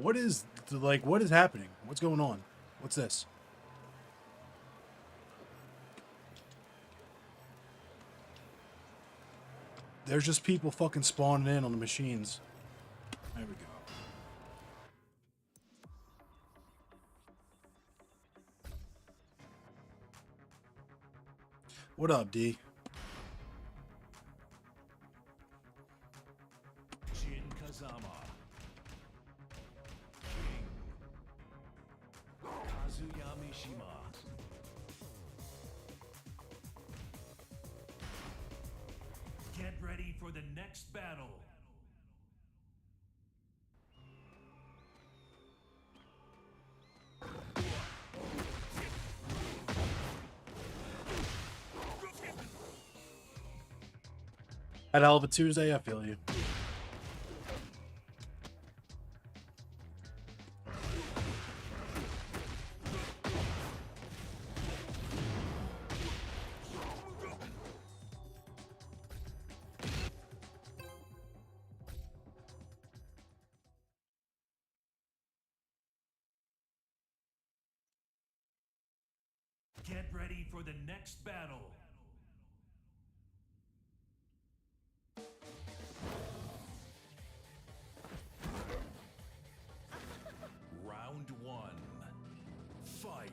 What is, like, what is happening? What's going on? What's this? There's just people fucking spawning in on the machines. There we go. What up, D? Jin Kazama. King. Kazuya Mishima. Get ready for the next battle. Had a hell of a Tuesday, I feel you. Get ready for the next battle. Round one. Fight.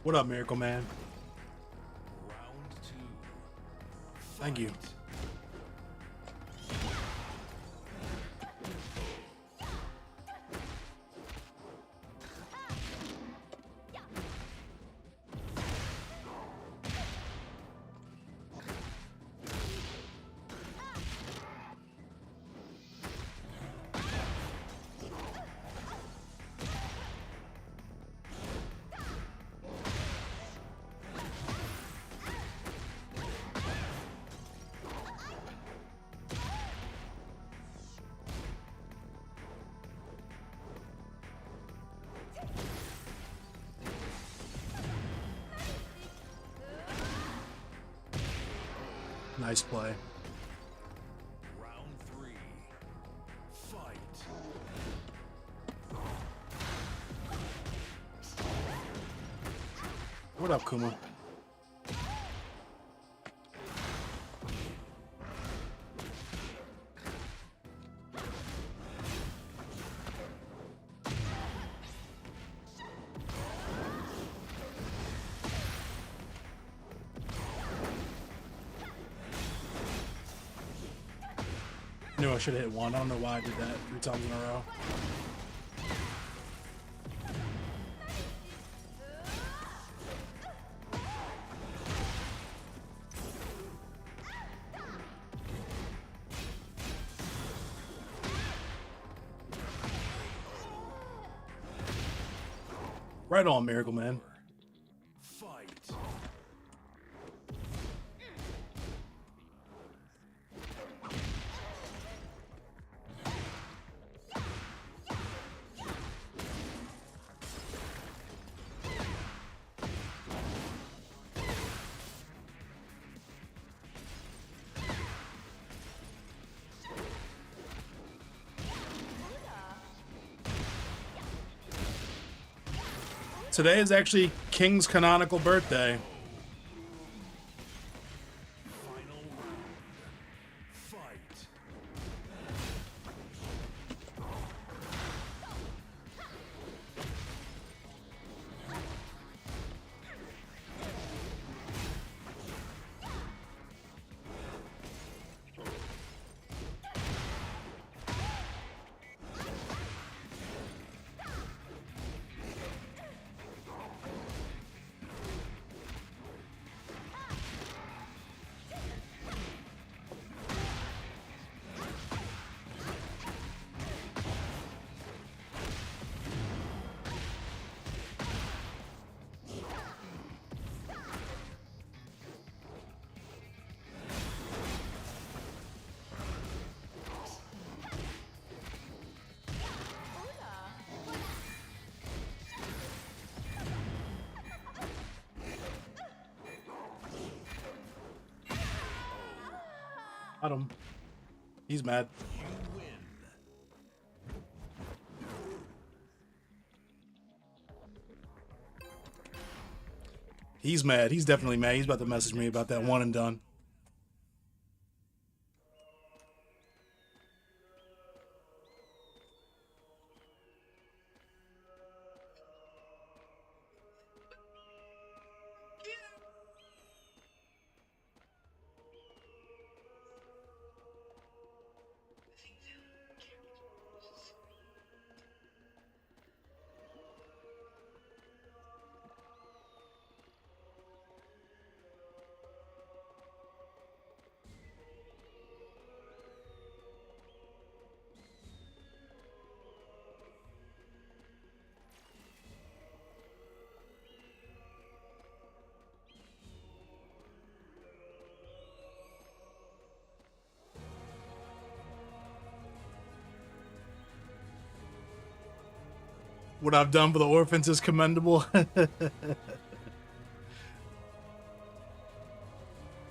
What up, Miracle Man? Round two. Thank you. Fight. Nice play. Round three. Fight. What up, Kuma? Knew I should have hit one. I don't know why I did that 3 times in a row. Right on, Miracle Man. Fight. Today is actually King's canonical birthday. Final round. Fight. Got him. He's mad. You win. He's mad. He's definitely mad. He's about to message me about that one and done. What I've done for the orphans is commendable.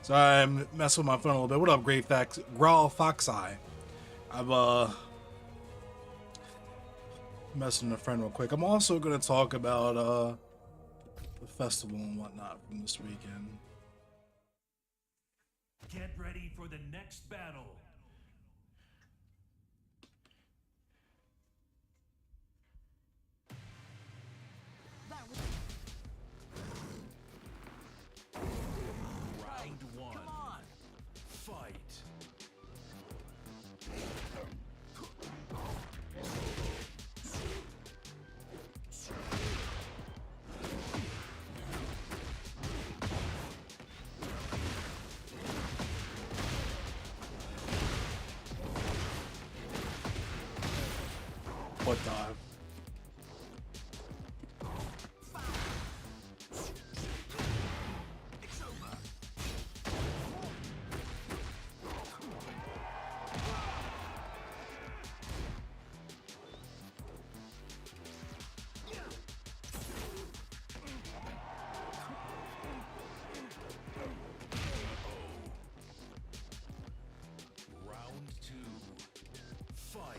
Sorry, I'm messing with my phone a little bit. What up, Great Facts? Growl Fox Eye. I've messing with a friend real quick. I'm also gonna talk about the festival and whatnot from this weekend. Get ready for the next battle. Round one. Come on. Fight. What the? Round two. Fight.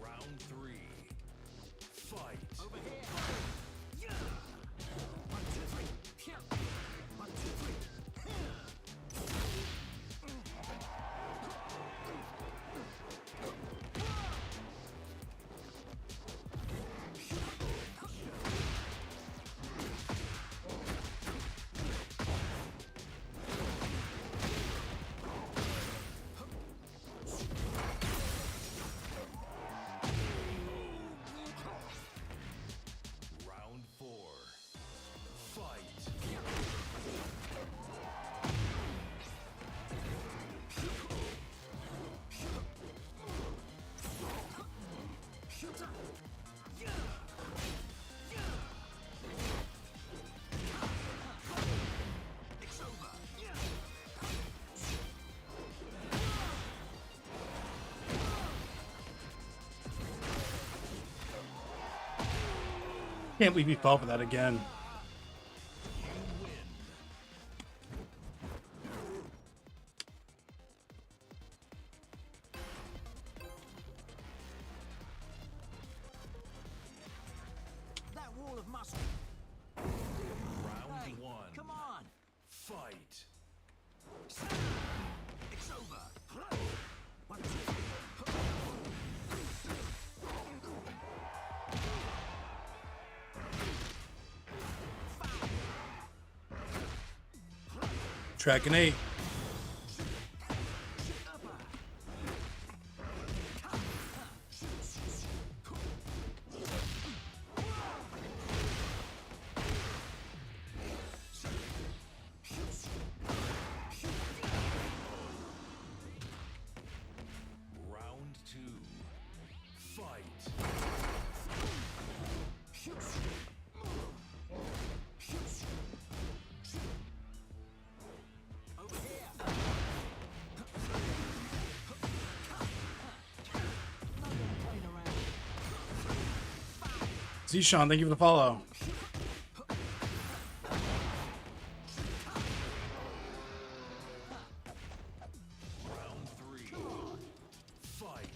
Round three. Fight. Over here. One, two, three. One, two, three. Round four. Fight. It's over. Can't believe he fell for that again. You win. That wall of muscle. Round Hey, one. come on. Fight. It's over. One, two, three. Tracking 8. Zishan, thank you for the follow. Round 3. Fight.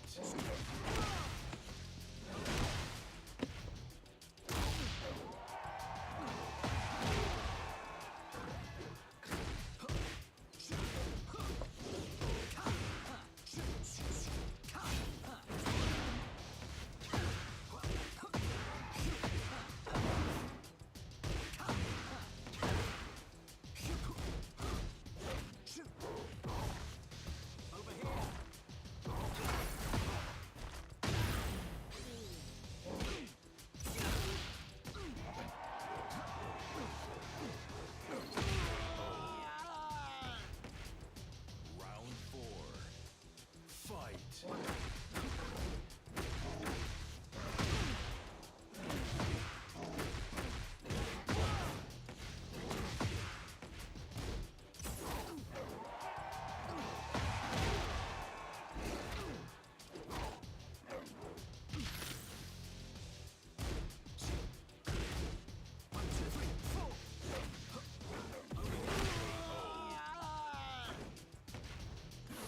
Round 4. Fight.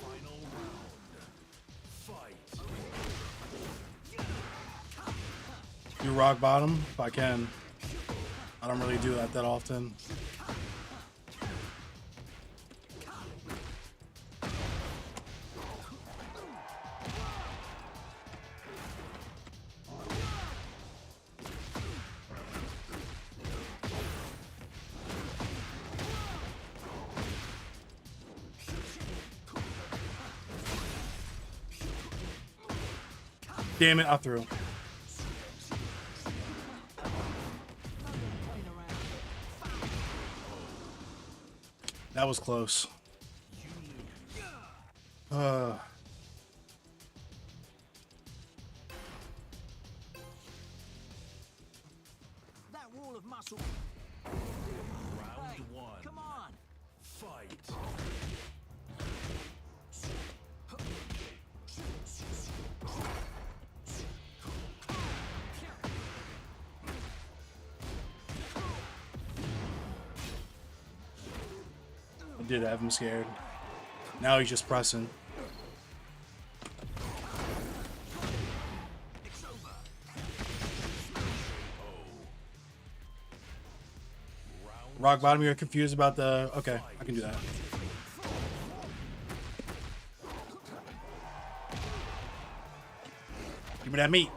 Final round. Fight. Do rock bottom if I can. I don't really do that often. Damn it, I threw. That was close. That wall of muscle. Round Hey, 1. come on. Fight. I did have him scared. Now he's just pressing. It's over. Rock bottom, you're confused about the... Okay, I can do that. Give me that meat.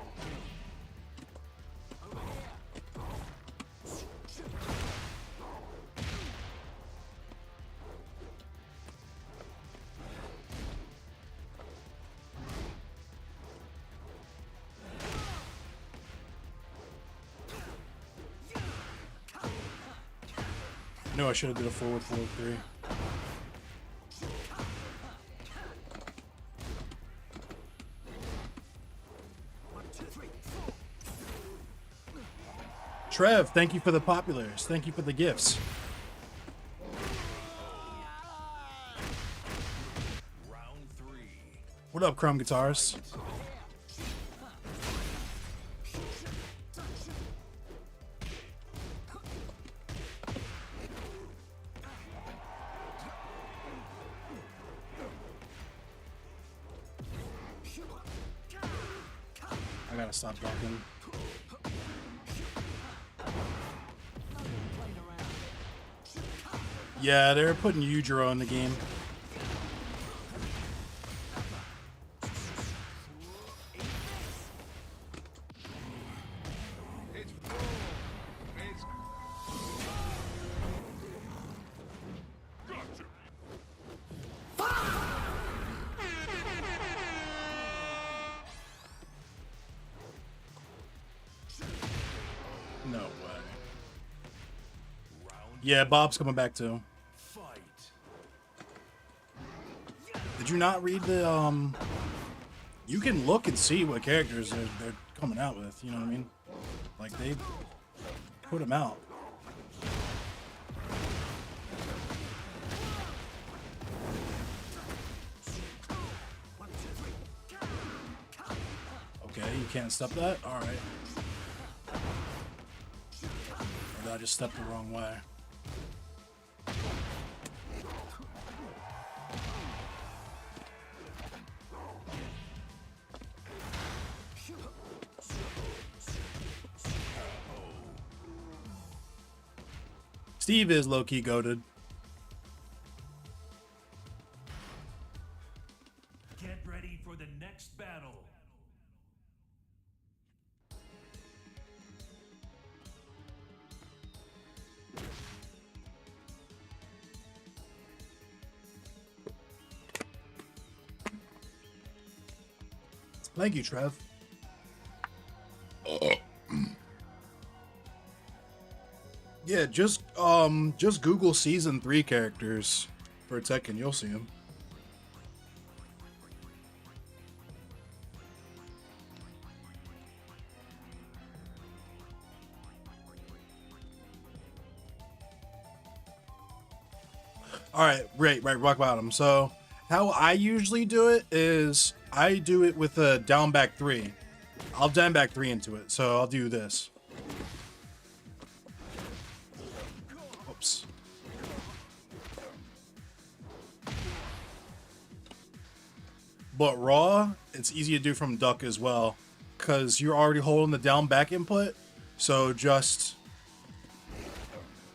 No, I should have did a forward 4-3. Trev, thank you for the populars. Thank you for the gifts. Round 3. What up, Chrome Guitars? I gotta stop talking. Yeah, they're putting Yujiro in the game. No way. Yeah, Bob's coming back too. Fight. Did you not read the you can look and see what characters they're coming out with, you know what I mean? Like they put them out. Okay, you can't stop that? Alright. I just stepped the wrong way. Steve is low-key goated. Get ready for the next battle. Thank you, Trev. Yeah, just Google season 3 characters for Tekken, you'll see them. All right, rock bottom. So how I usually do it is I do it with a down back 3. I'll down back 3 into it. So I'll do this. Oops. But raw, it's easy to do from duck as well, because you're already holding the down back input. So just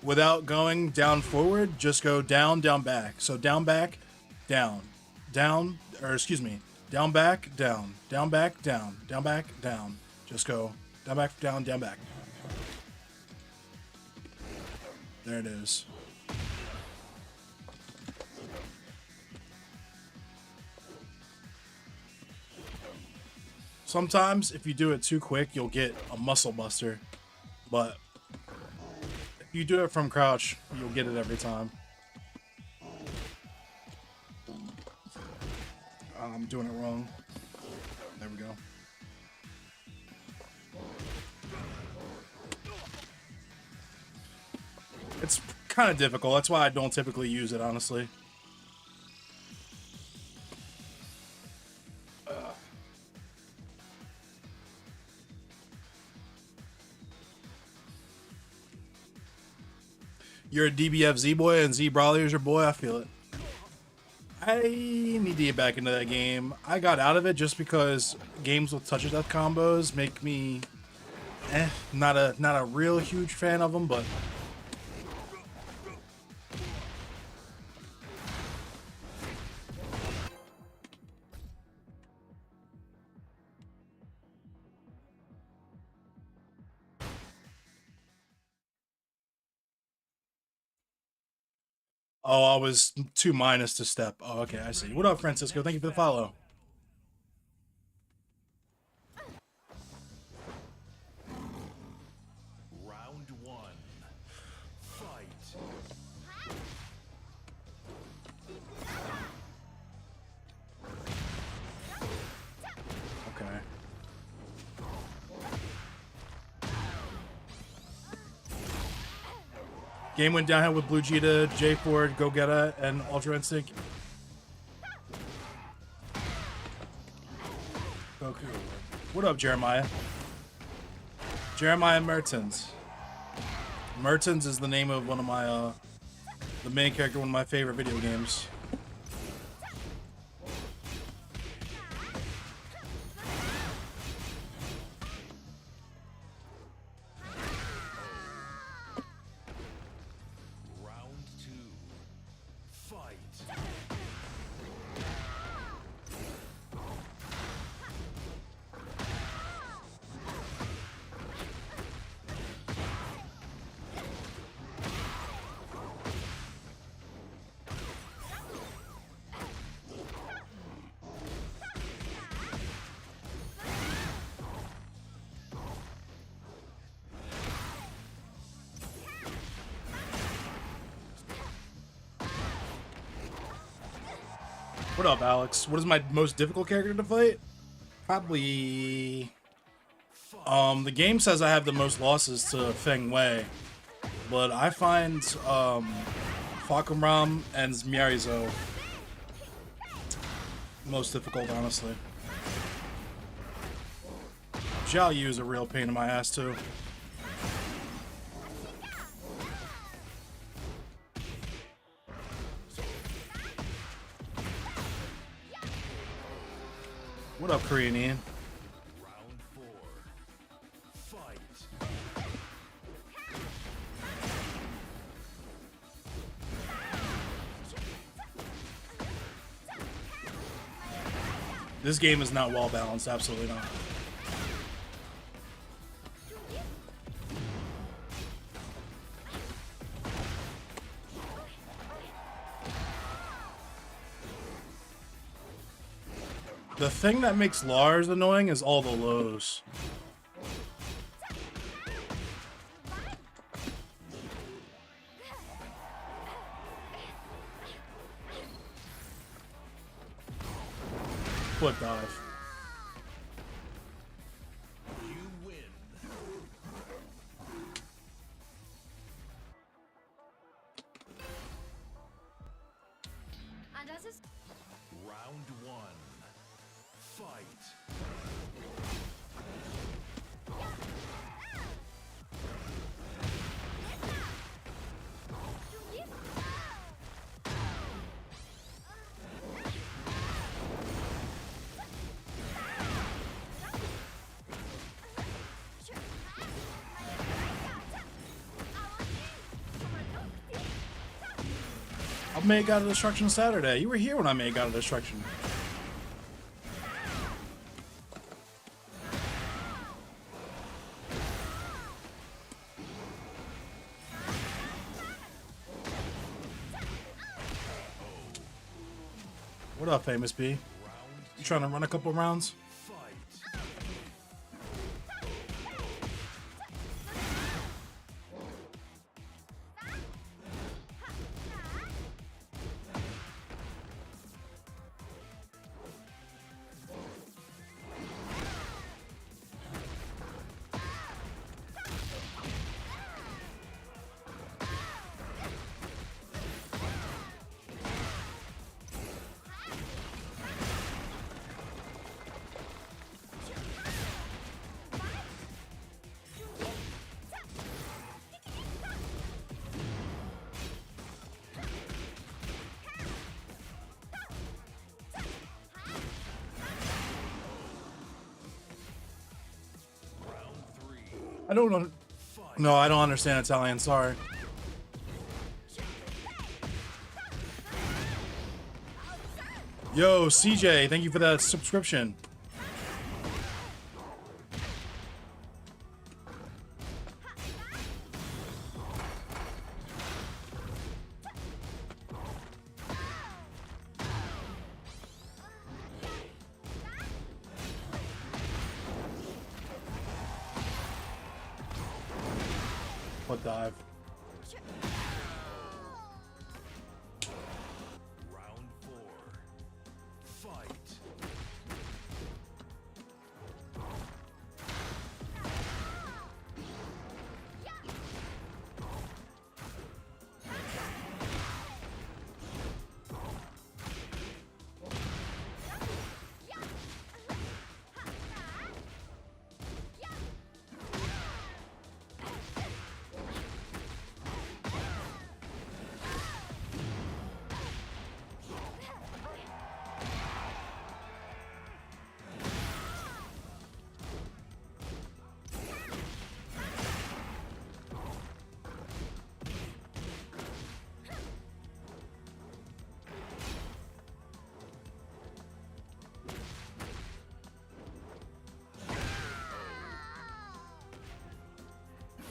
without going down forward, just go down, down back. So down back, down, down, or excuse me, down back, down, down back, down, down back, down. Just go down back, down, down back. There it is. Sometimes if you do it too quick, you'll get a muscle buster, but if you do it from crouch, you'll get it every time. I'm doing it wrong. There we go. It's kind of difficult. That's why I don't typically use it, honestly. You're a DBF Z boy and Z Brawler is your boy. I feel it. I need to get back into that game. I got out of it just because games with touch of death combos make me not a real huge fan of them, but oh, I was 2 minus to step. Oh, okay, I see. What up, Francisco? Thank you for the follow. Round 1. Fight. Okay. Game went downhill with Blue Cheetah, J Ford, Go Getta, and Ultra Instinct. Goku. What up, Jeremiah? Jeremiah Mertens. Mertens is the name of one of my, the main character, one of my favorite video games. Round 2. Fight. What up, Alex? What is my most difficult character to fight? Probably... the game says I have the most losses to Feng Wei, but I find, Fakumram and Zmiarizo most difficult, honestly. Xiao Yu is a real pain in my ass, too. What up, Korean Ian? Round 4. Fight. This game is not well balanced, absolutely not. The thing that makes Lars annoying is all the lows. Foot dive. You win. And as is Round 1. Fight. I made God of Destruction Saturday. You were here when I made God of Destruction. What up, Famous B? Round You trying to run a couple rounds? fight. Round 3. I don't know. Fight. No, I don't understand Italian. Sorry. Yo, CJ, thank you for that subscription. What dive? Round 4. Fight.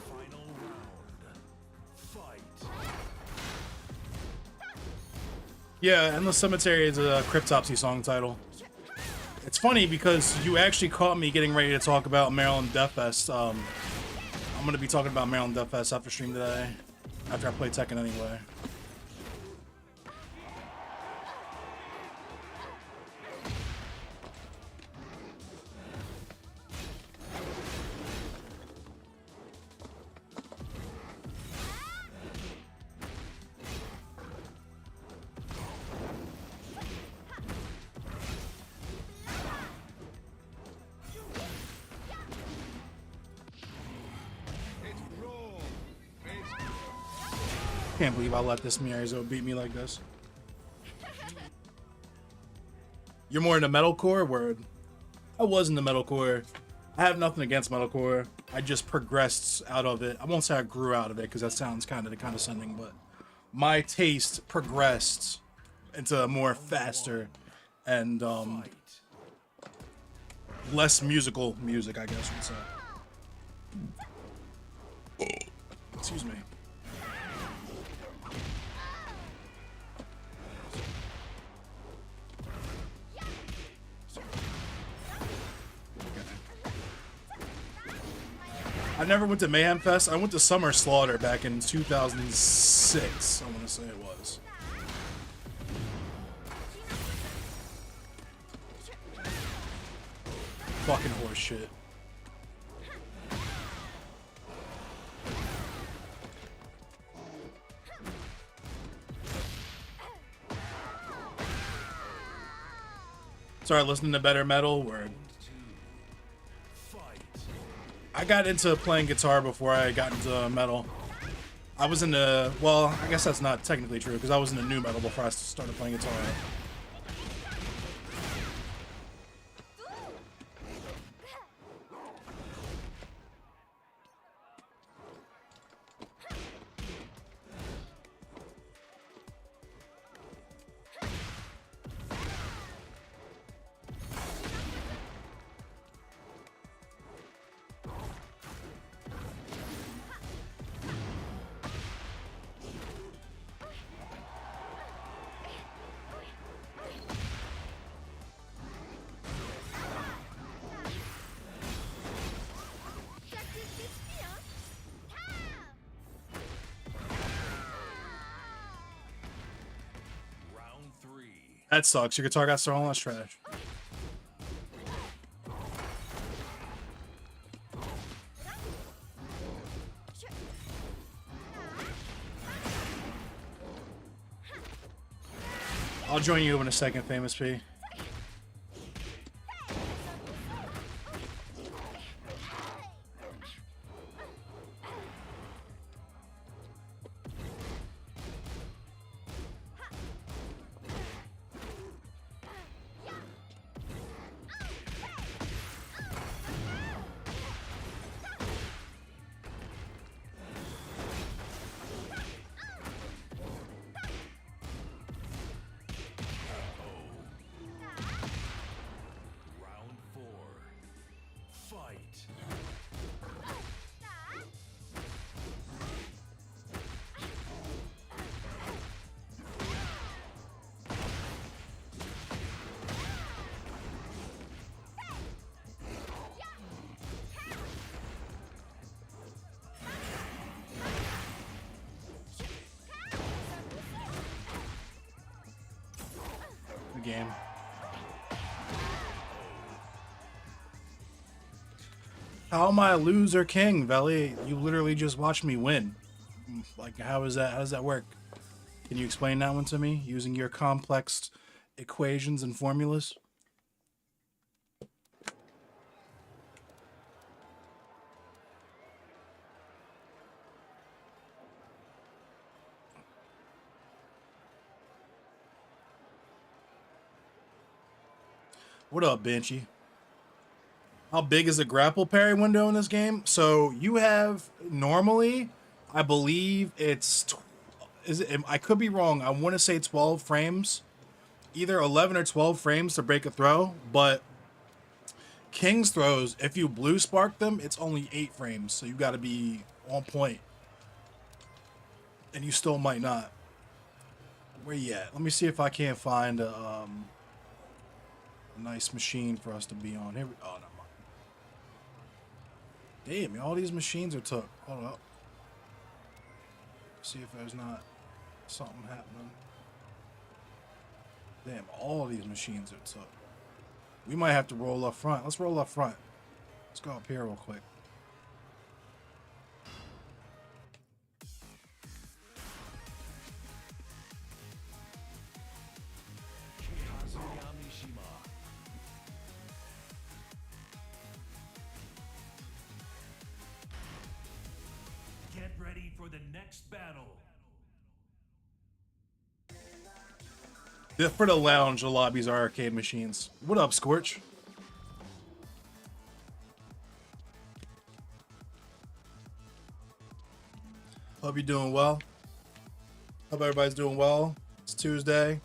Final round. Fight. Yeah, Endless Cemetery is a Cryptopsy song title. It's funny because you actually caught me getting ready to talk about Maryland Death Fest. I'm going to be talking about Maryland Death Fest after stream today, after I play Tekken anyway. Can't believe I let this Miyazo beat me like this. You're more into metalcore? Word. I was in the metalcore. I have nothing against metalcore. I just progressed out of it. I won't say I grew out of it because that sounds kind of condescending, but my taste progressed into more faster and less musical music, I guess you'd say. Excuse me. I never went to Mayhem Fest. I went to Summer Slaughter back in 2006, I want to say it was. Fucking horse shit. Started listening to better metal. Word. I got into playing guitar before I got into metal. I was into, well, I guess that's not technically true because I was into new metal before I started playing guitar. That sucks. Your guitar got stolen. That's trash. I'll join you in a second, Famous P. Game. How am I a loser king, Veli? You literally just watched me win. Like, how is that? How does that work? Can you explain that one to me using your complex equations and formulas? What up, Banshee? How big is the grapple parry window in this game? So you have normally, I believe it's, I could be wrong. I want to say 12 frames, either 11 or 12 frames to break a throw. But King's throws, if you blue spark them, it's only 8 frames. So you got to be on point, and you still might not. Where you at? Let me see if I can't find a nice machine for us to be on. Here we, oh, no. Damn, all these machines are took. Hold up. See if there's not something happening. Damn, all these machines are took. We might have to roll up front. Let's roll up front. Let's go up here real quick. Get ready for the next battle. For the lounge, the lobbies are arcade machines. What up, Scorch? Hope you're doing well. Hope everybody's doing well. It's Tuesday.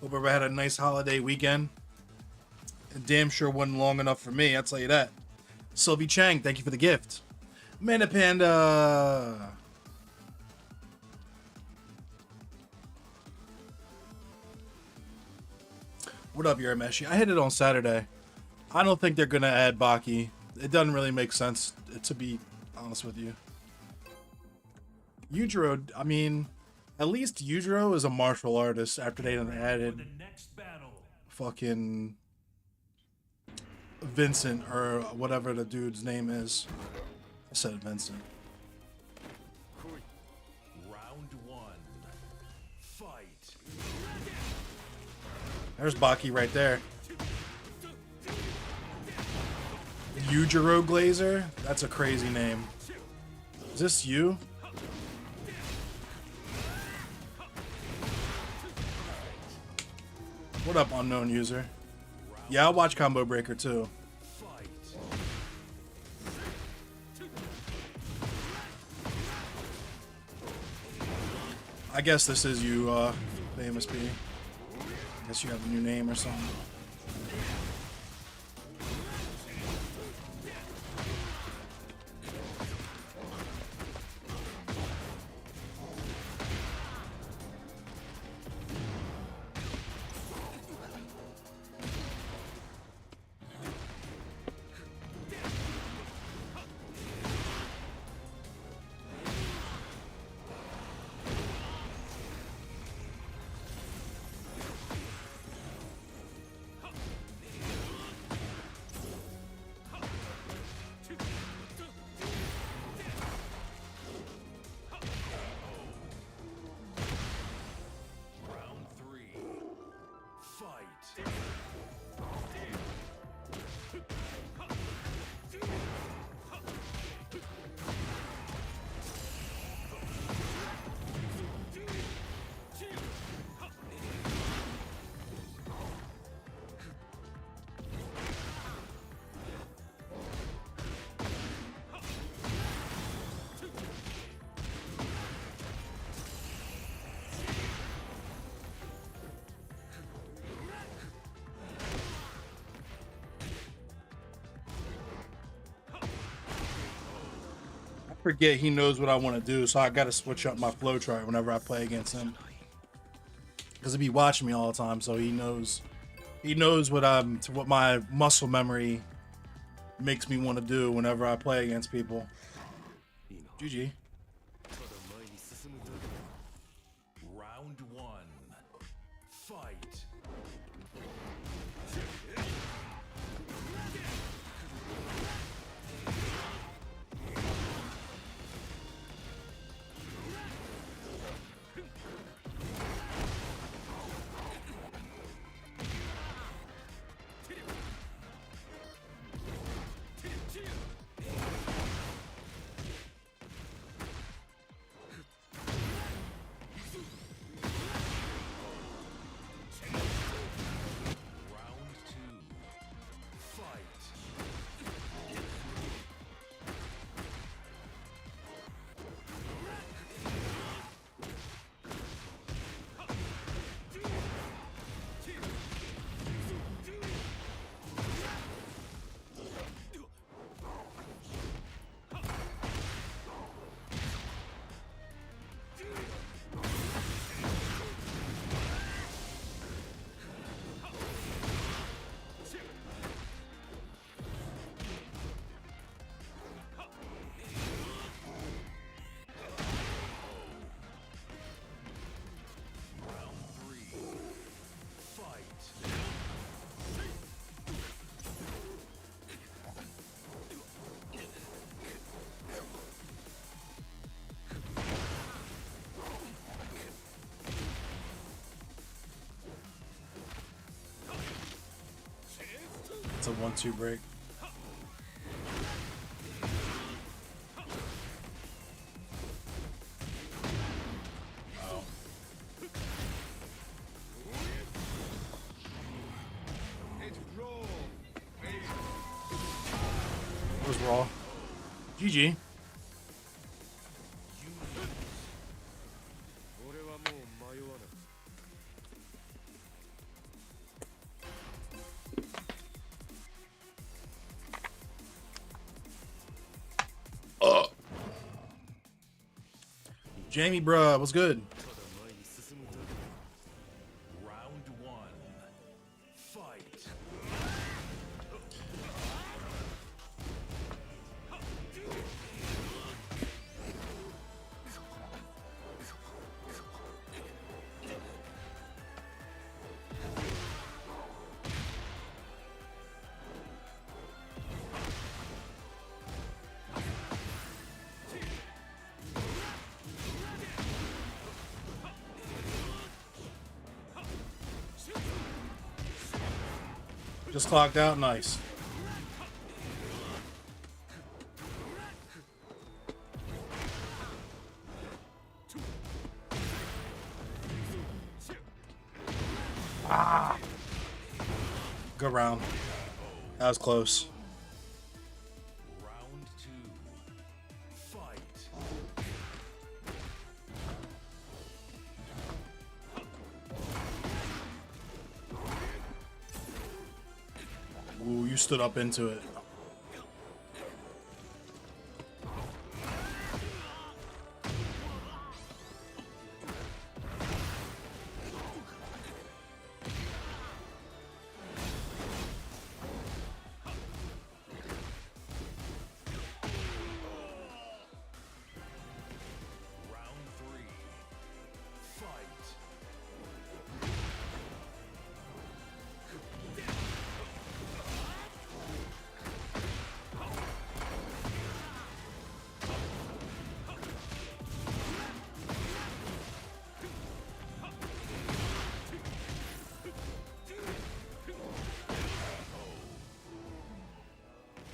Hope everybody had a nice holiday weekend. And damn sure wasn't long enough for me, I'll tell you that. Sylvie Chang, thank you for the gift. Mana Panda. What up, Yurameshi? I hit it on Saturday. I don't think they're going to add Baki. It doesn't really make sense, to be honest with you. Yujiro, I mean, at least Yujiro is a martial artist after they added fucking Vincent or whatever the dude's name is. I said Vincent. Round one. Fight. There's Baki right there. Yujiro Glazer? That's a crazy name. Is this you? What up, unknown user? Yeah, I'll watch Combo Breaker too. I guess this is you, famous B. I guess you have a new name or something. Forget he knows what I want to do, so I got to switch up my flow chart whenever I play against him. Because he be watching me all the time, so he knows what my muscle memory makes me want to do whenever I play against people. GG. Round one. Fight. It's a 1-2 break. Oh. It was raw. GG. Jamie, bruh, what's good? Round one. Fight. Just clocked out, nice. Ah. Good round. That was close. Round two. Fight. Ooh, you stood up into it. Round three. Fight.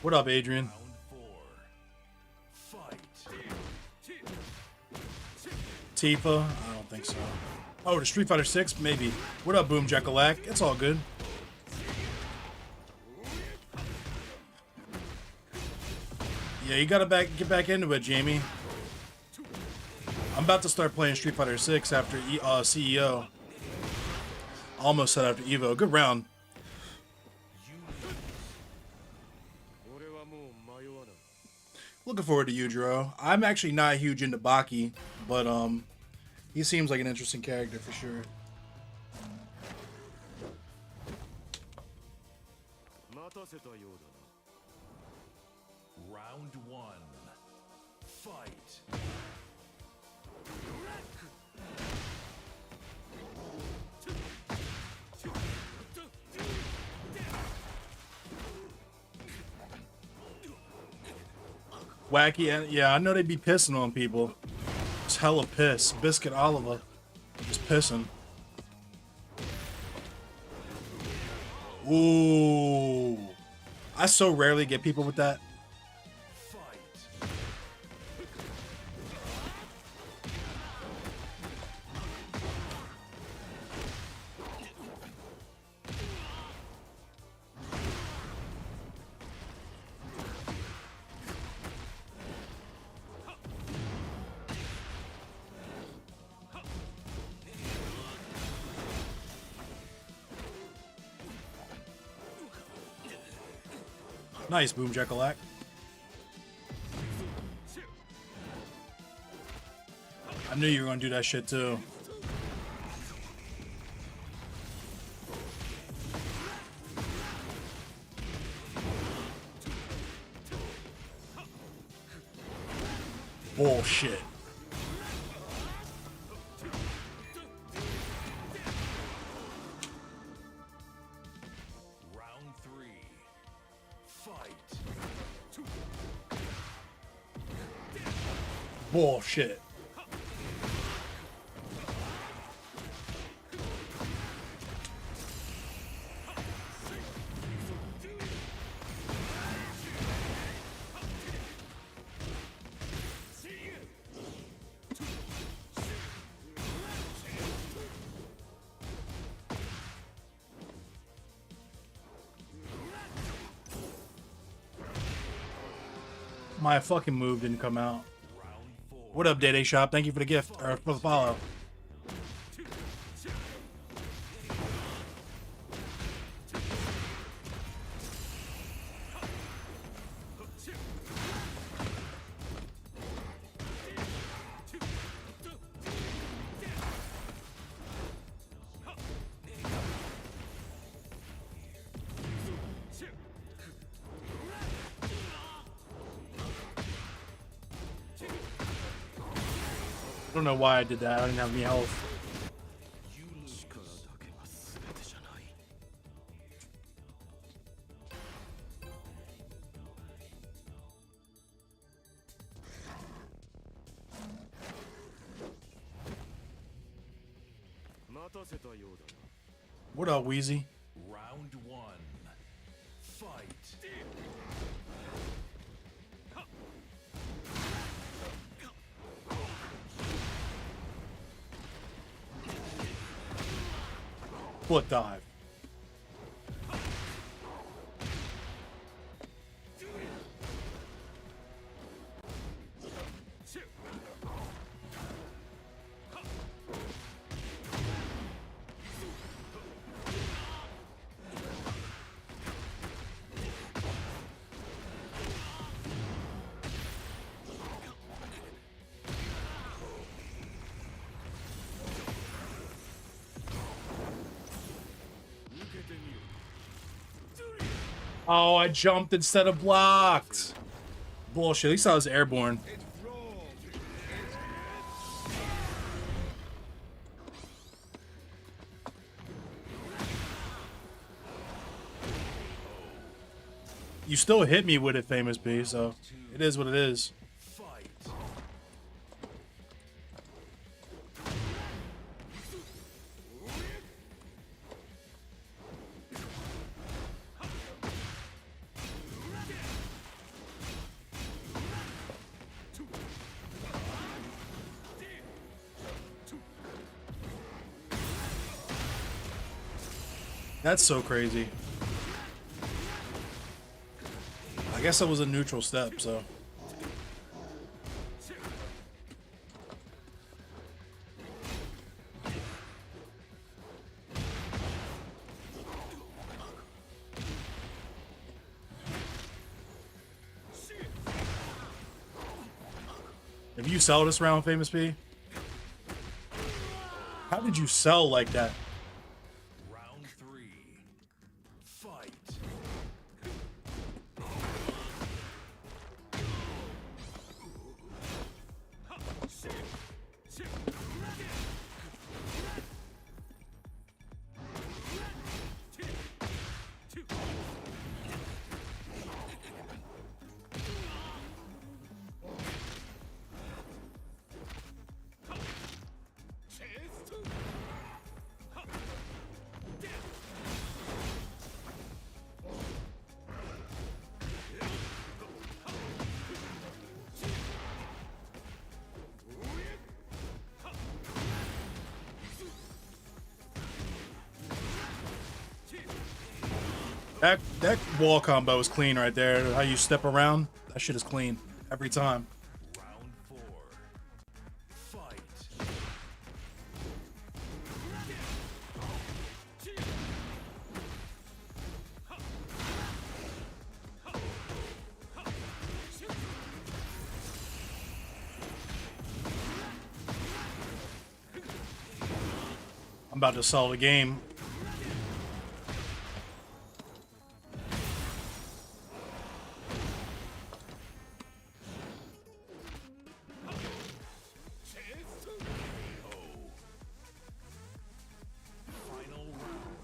What up, Adrian? Round four. Fight. Tifa? I don't think so. Oh, to Street Fighter 6? Maybe. What up, Boom Jackalak? It's all good. Yeah, you gotta get back into it, Jamie. I'm about to start playing Street Fighter 6 after CEO. Almost said after Evo. Good round. Looking forward to Yujiro. I'm actually not huge into Baki, but he seems like an interesting character for sure. Round one. Fight. Wacky, and yeah, I know they'd be pissing on people. It's hella piss. Biscuit Oliver. Just pissing. Ooh. I so rarely get people with that. Fight. Nice, Boom Jackalak. I knew you were gonna do that shit too. Bullshit. Round three. Fight. Bullshit. My fucking move didn't come out. Round four. What up, Day Day Shop? Thank you for the gift, or for the follow. I don't know why I did that. I didn't have any health. What up, Wheezy? Round one. Fight. Foot dive. Oh, I jumped instead of blocked. Bullshit. At least I was airborne. You still hit me with it, Famous B, so it is what it is. Fight. That's so crazy. I guess that was a neutral step, so. If you sell this round, Famous B? How did you sell like that? Round three. Fight. That wall combo is clean right there. How you step around, that shit is clean every time. Round four. Fight. I'm about to sell the game. Final round.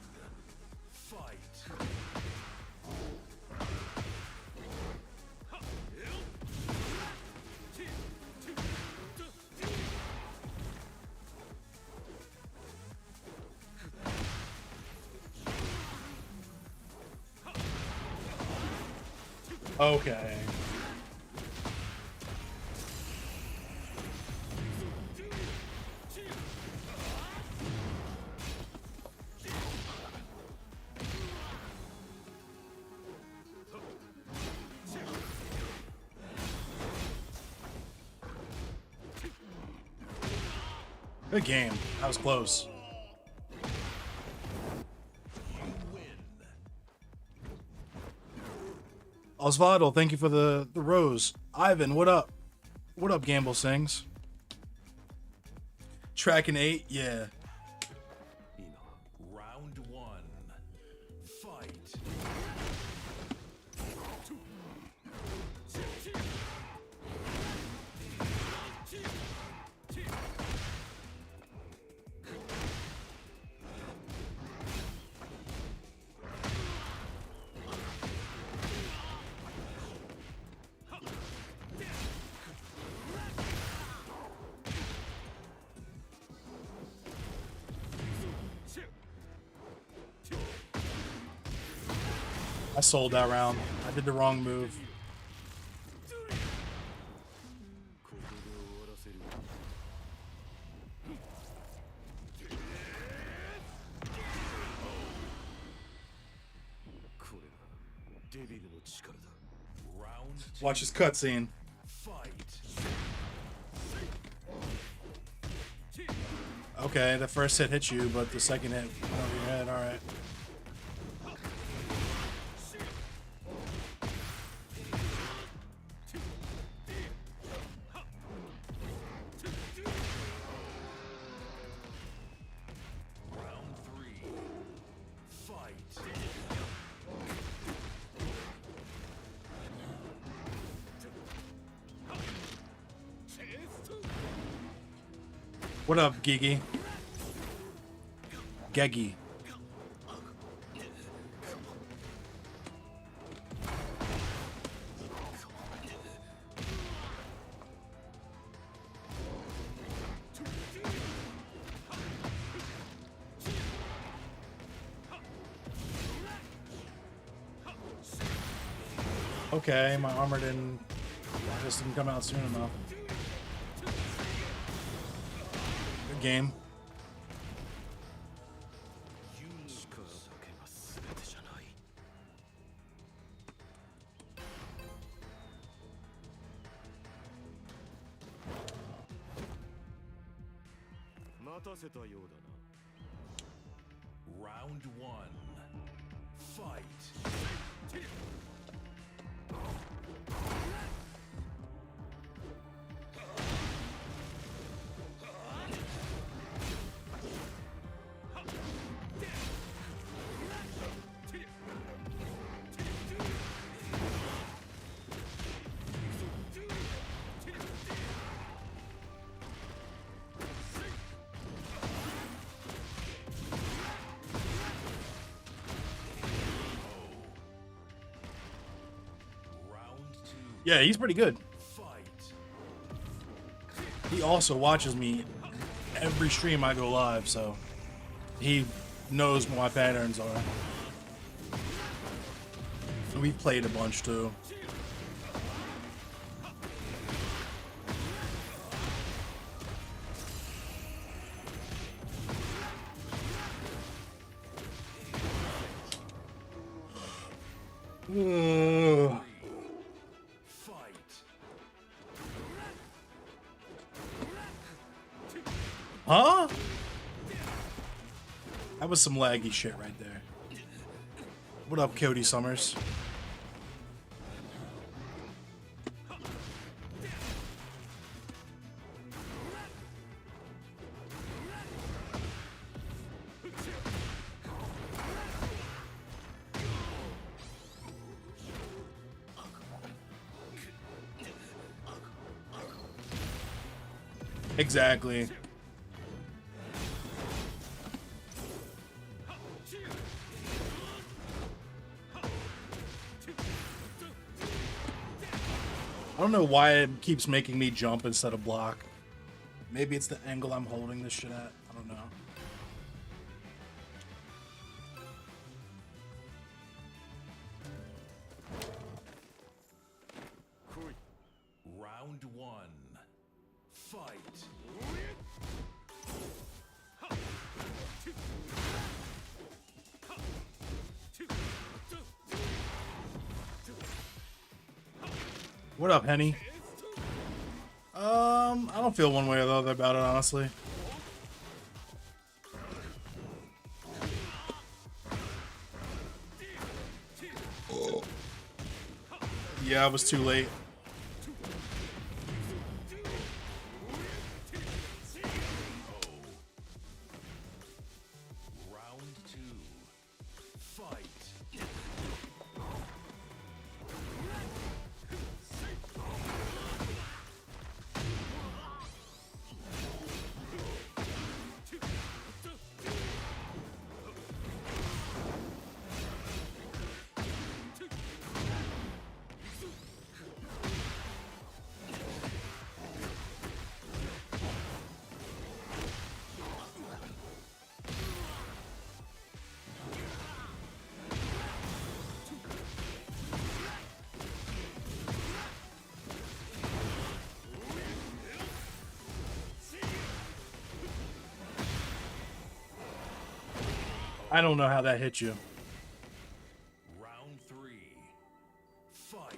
Fight. Okay. Good game. That was close. Osvaldo, thank you for the rose. Ivan, what up? What up, Gamble Sings? Tracking 8, yeah. Round one. Fight. I sold that round. I did the wrong move. Watch his cutscene. Okay, the first hit hit you, but the second hit went over your head. All right. What up, Gigi? Geggy. Okay, my armor just didn't come out soon enough. Good game. Round one. Fight. Yeah, he's pretty good. He also watches me every stream I go live, so he knows what my patterns are. We've played a bunch too. Huh? That was some laggy shit right there. What up, Cody Summers? Exactly. I don't know why it keeps making me jump instead of block. Maybe it's the angle I'm holding this shit at. I don't know. Round one. Fight. What up, Henny? I don't feel one way or the other about it, honestly. Yeah, I was too late. Round two. Fight. I don't know how that hit you. Round 3. Fight.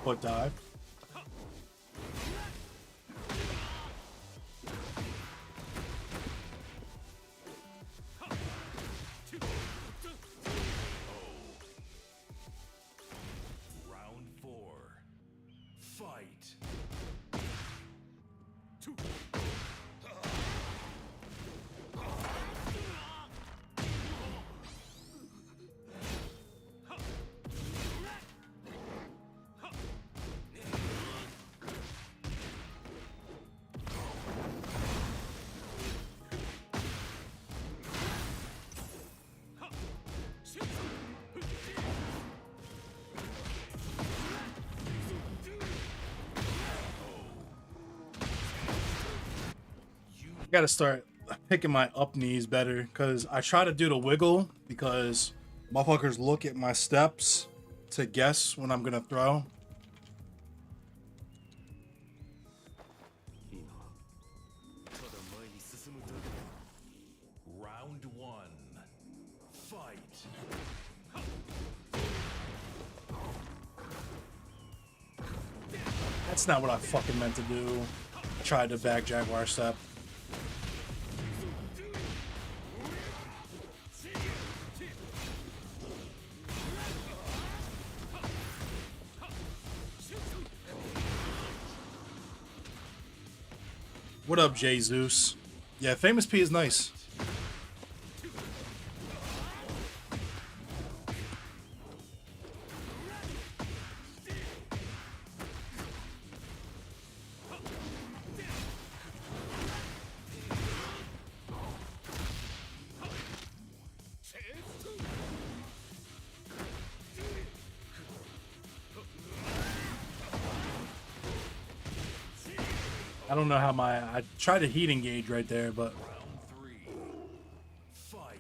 Foot dive. Round 4. Fight. Gotta start picking my up knees better because I try to do the wiggle because motherfuckers look at my steps to guess when I'm gonna throw. Round 1. Fight. That's not what I fucking meant to do. I tried to back Jaguar step. What up, Jesus? Yeah, Famous P is nice. I don't know how I tried to heat engage right there, but Round 3. Fight.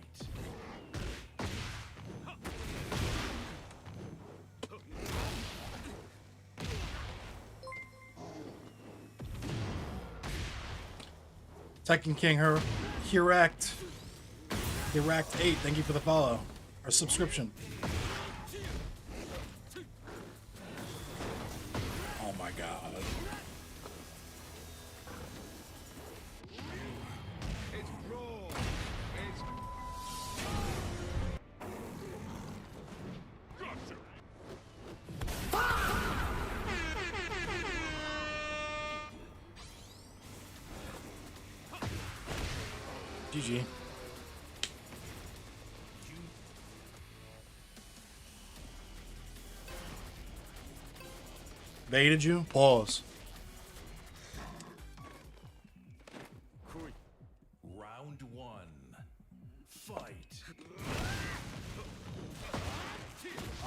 Tekken King Hiract 8, thank you for the follow or subscription. Oh my god. GG. Baited you? Pause. Round 1. Fight.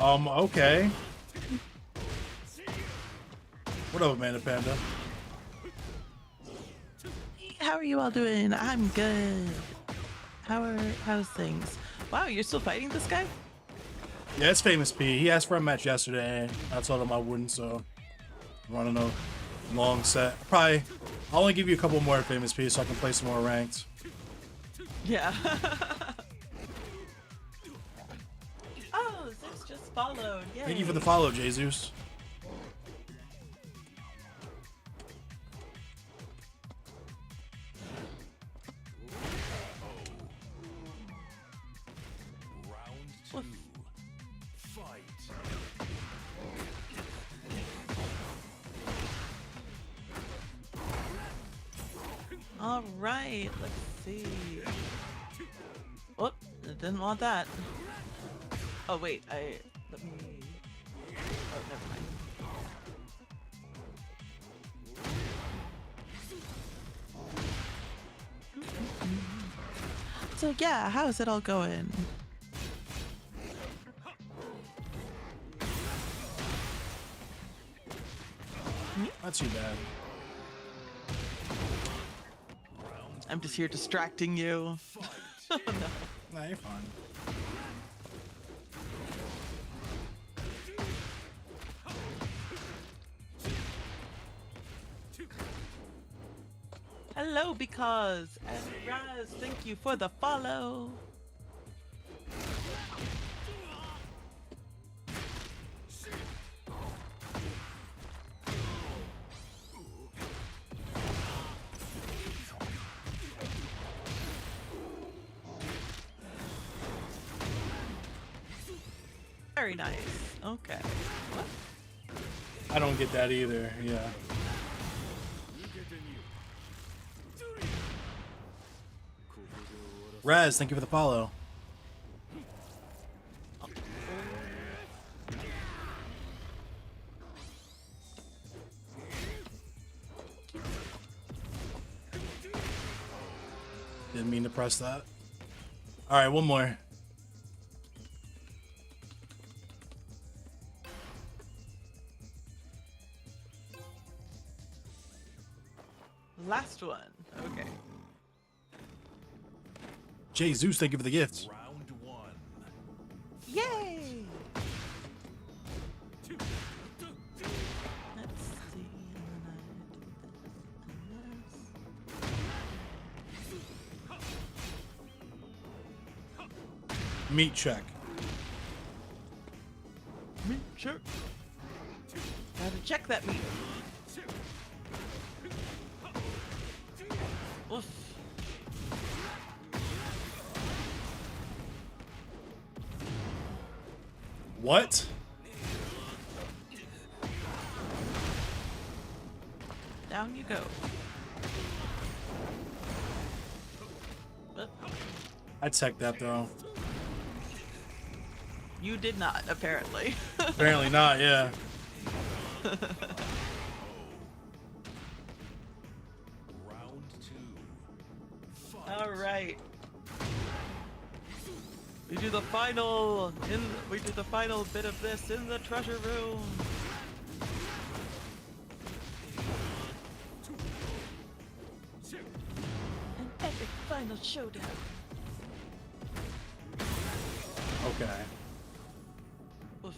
Okay. What up, Amanda Panda? How are you all doing? I'm good. How's things? Wow, you're still fighting this guy? Yeah, it's Famous P. He asked for a match yesterday. I told him I wouldn't, so running a long set. I'll only give you a couple more Famous P so I can play some more ranked. Yeah. Oh, Zeus just followed. Yay. Thank you for the follow, Jesus. Round 2. Fight. All right, let's see. Oh, I didn't want that. Oh wait, let me. Oh, never mind. So yeah, how's it all going? Not too bad. I'm just here distracting you. Oh, no. Nah, you're fine. Hello, because and Raz, thank you for the follow. Very nice. Okay. What? I don't get that either. Yeah. Raz, thank you for the follow. Didn't mean to press that. All right, one more. Last one. Okay. Jay Zeus, thank you for the gifts. Round one. Yay! Let's see. Meat check. Meat check. Gotta check that meat. Oof. What? Down you go. I checked that though. You did not, apparently. Apparently not, yeah. Round two. Fight. All right. We do the final bit of this in the treasure room. An epic final showdown. Okay. Oof.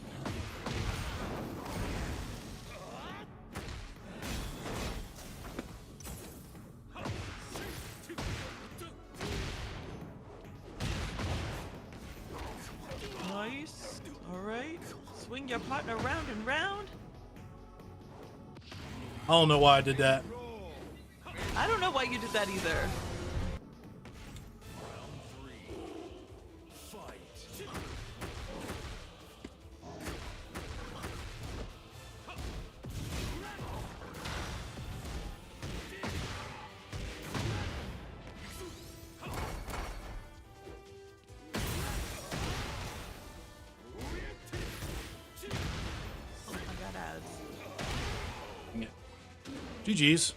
Nice. All right. Swing your partner round and round. I don't know why I did that. I don't know why you did that either. Round three. Fight. Oh, I got ads. GG's.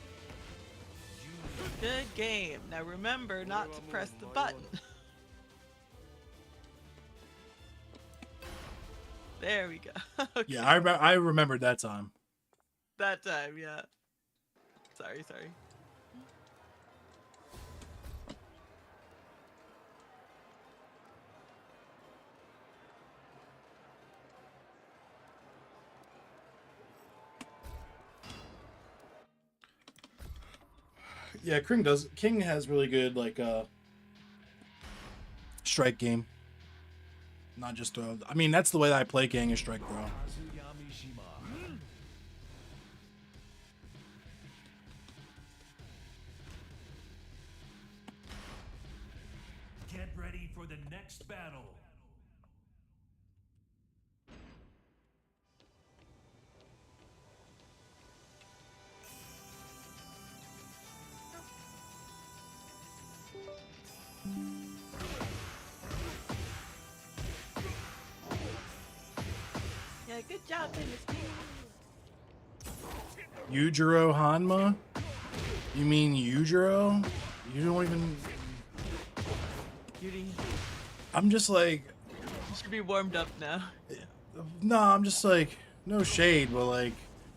Good game. Now remember not to press the button. There we go. Okay. Yeah, I remembered that time. That time, yeah. Sorry. Yeah, King has really good like strike game. Not just throw. I mean, that's the way that I play King is strike throw. Get ready for the next battle. Yeah, good job, Dennis. Yujiro Hanma? You mean Yujiro? You don't even. Beauty. I'm just like, You should be warmed up now. no, I'm just like, no shade, but like,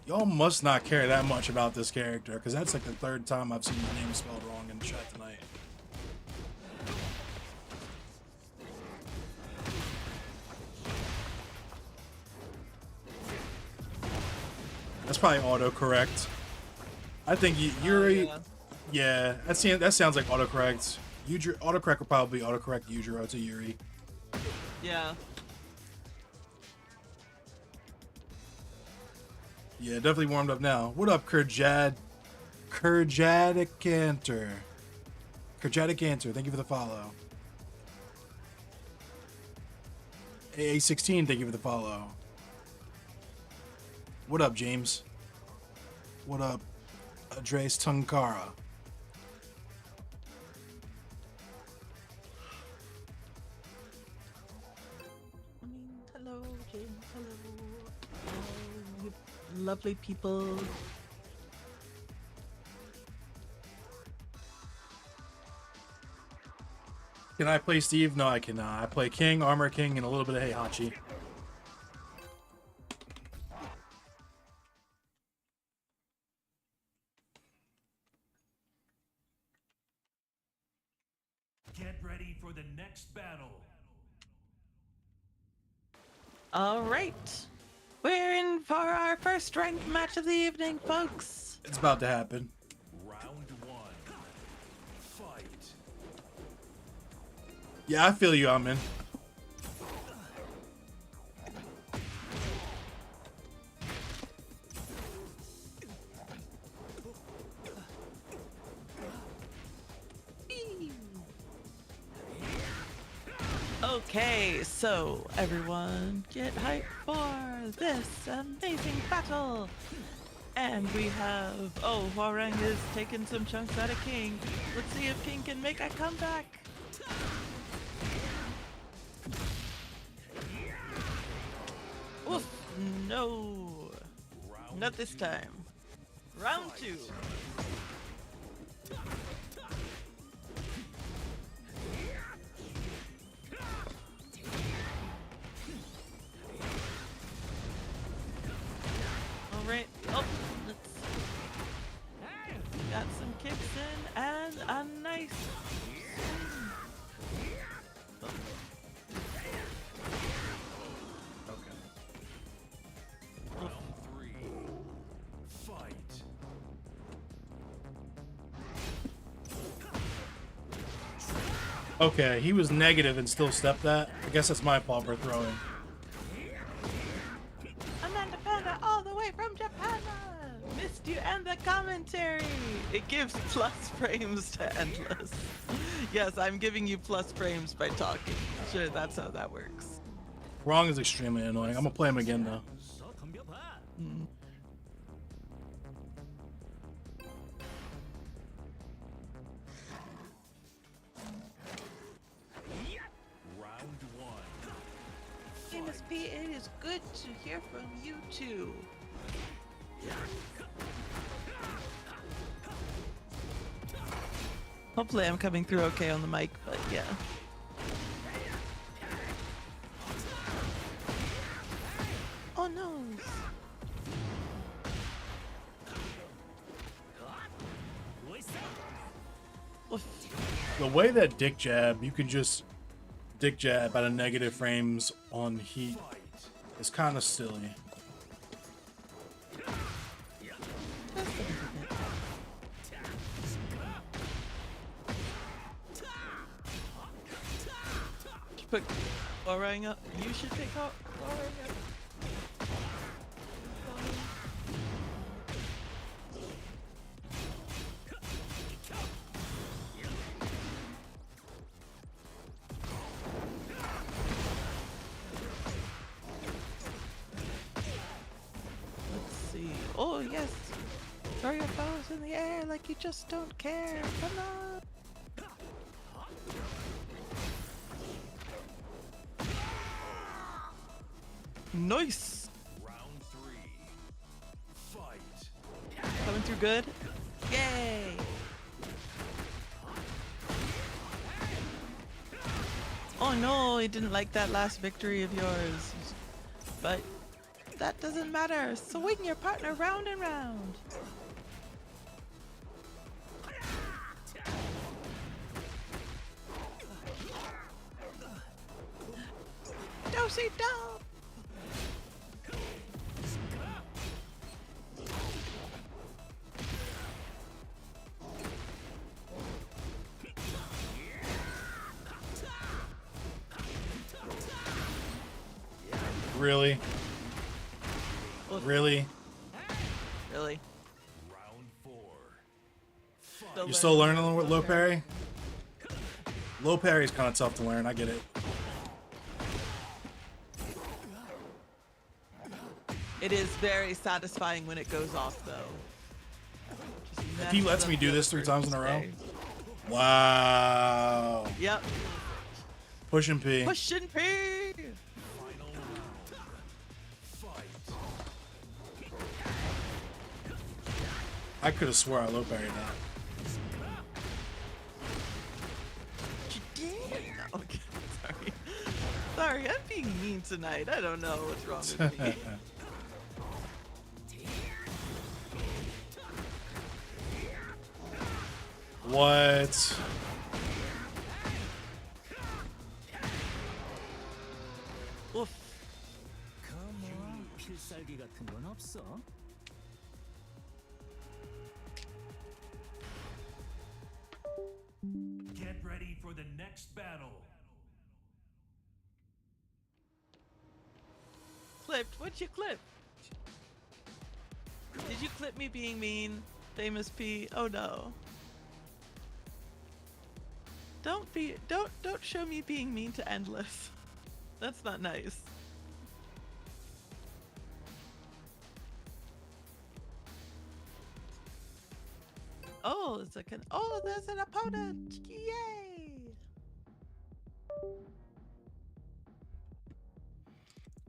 y'all must not care that much about this character, because that's like the third time I've seen his name spelled wrong in chat tonight. That's probably autocorrect. I think Yuri. Yeah, that sounds like autocorrect. Autocorrect will probably autocorrect Yujiro to Yuri. Yeah. Yeah, definitely warmed up now. What up, Kurjadicanter? Kurjadicanter, thank you for the follow. AA16, thank you for the follow. What up, James? What up, Andres Tunkara? Hello, James. Hello. You lovely people. Can I play Steve? No, I cannot. I play King, Armor King, and a little bit of Heihachi. Get ready for the next battle. All right. We're in for our first ranked match of the evening, folks. It's about to happen. Round one. Fight. Yeah, I feel you, I'm in. Okay, so everyone get hyped for this amazing battle. And we have, oh, Hwarang is taking some chunks out of King. Let's see if King can make a comeback. Oof, no. Not this time. Round two. Alright, oh, let's got some kicks in and a nice Round three. Fight. Okay, he was negative and still stepped that. I guess that's my fault for throwing. Amanda Panda all the way from Japan. Missed you and the commentary. It gives plus frames to Endless. Yes, I'm giving you plus frames by talking. Sure, that's how that works. Wrong is extremely annoying. I'm gonna play him again though. Round one. Famous P, it is good to hear from you too. Hopefully I'm coming through okay on the mic, but yeah. Oh no! Oof. The way that dick jab, you can just dick jab out of negative frames on heat is kind of silly. Put Hwarang up. You should pick up Hwarang up. Let's see. Oh yes. Throw your bows in the air like you just don't care. Come on. Nice! Round three. Fight. Coming through good. Yay! Oh no, he didn't like that last victory of yours. But that doesn't matter. Swing your partner round and round. Do-si-do! Really? Really? Really? Round 4. You're still learning with low parry? Low parry is kind of tough to learn. I get it. It is very satisfying when it goes off, though. Just If he lets messes me up do the this 3 times in a row. stay. Wow. Yep. Push and P. Push and P! Final round. Fight. I could have swore I low parried that. Okay, sorry. Sorry, I'm being mean tonight. I don't know what's wrong with me. What? Oof. 필살기 같은 건 없어? Get ready for the next battle. Clipped? What'd you clip? Did you clip me being mean? Famous P? Oh no. Don't show me being mean to Endless. That's not nice. Oh, there's an opponent! Yay!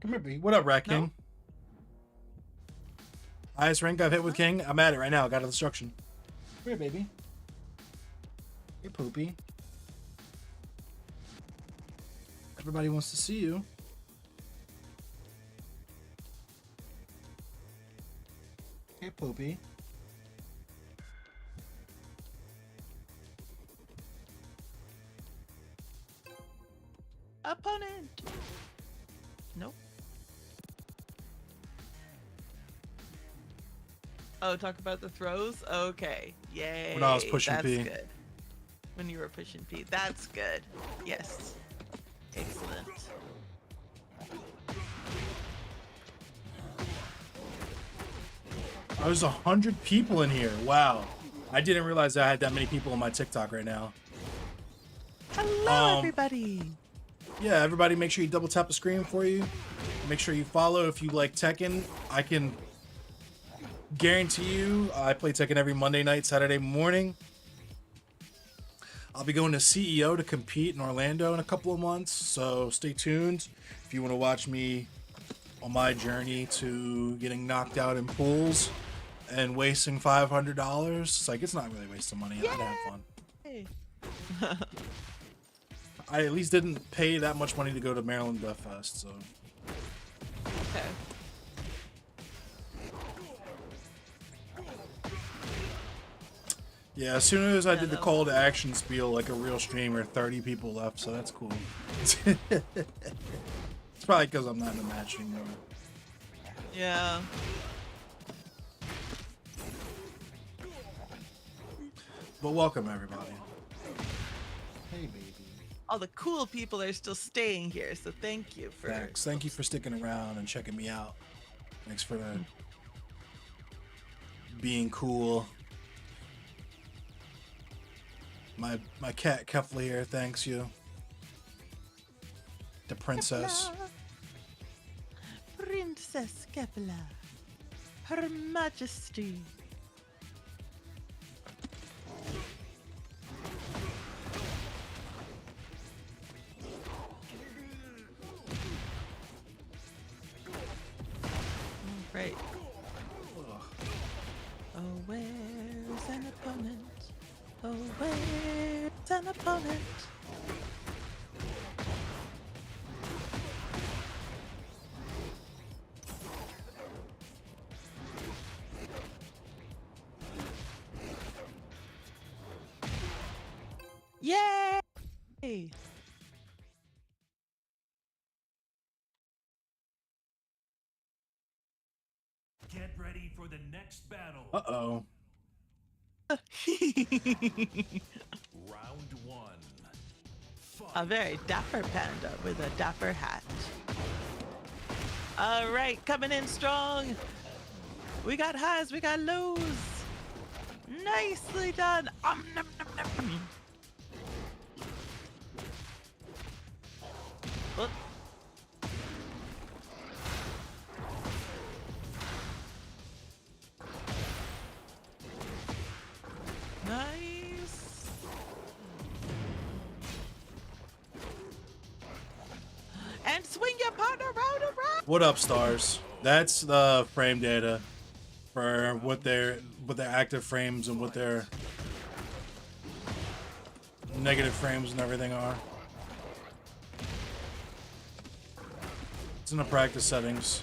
Come here, B. What up, Rat King? No. Highest rank I've hit with King. I'm at it right now. Got a destruction. Come here, baby. Hey, Poopy. Everybody wants to see you. Hey, Poopy. Opponent! Nope. Oh, talk about the throws? Okay. Yay. When I was pushing That's P. good. When you were pushing P. That's good. Yes. Excellent. There's 100 people in here. Wow. I didn't realize I had that many people on my TikTok right now. Hello, everybody. Yeah, everybody make sure you double tap the screen for you. Make sure you follow if you like Tekken. I can guarantee you I play Tekken every Monday night, Saturday morning. I'll be going to CEO to compete in Orlando in a couple of months, so stay tuned if you want to watch me on my journey to getting knocked out in pools and wasting $500. It's like, it's not really wasting money. I'd have fun. Hey. I at least didn't pay that much money to go to Maryland Death Fest, so. Okay. Yeah, as soon as I did the call to action spiel like a real streamer, 30 people left, so that's cool. It's probably because I'm not in the match anymore. Yeah. But welcome, everybody. Hey, baby. All the cool people are still staying here, so thank you for... Thanks. Thank you for sticking around and checking me out. Thanks for being cool. My cat Kefla here thanks you. The princess. Princess Kefla. Her Majesty. Great. Oh, where's an opponent? Oh, where's an opponent? Yay! Get ready for the next battle. Uh-oh. Round one. A very dapper panda with a dapper hat. All right, coming in strong. We got highs, we got lows. Nicely done. Nom, nom, nom. Oop. Nice. And swing your partner round and round. What up, stars? That's the frame data for what their active frames and what their negative frames and everything are. It's in the practice settings.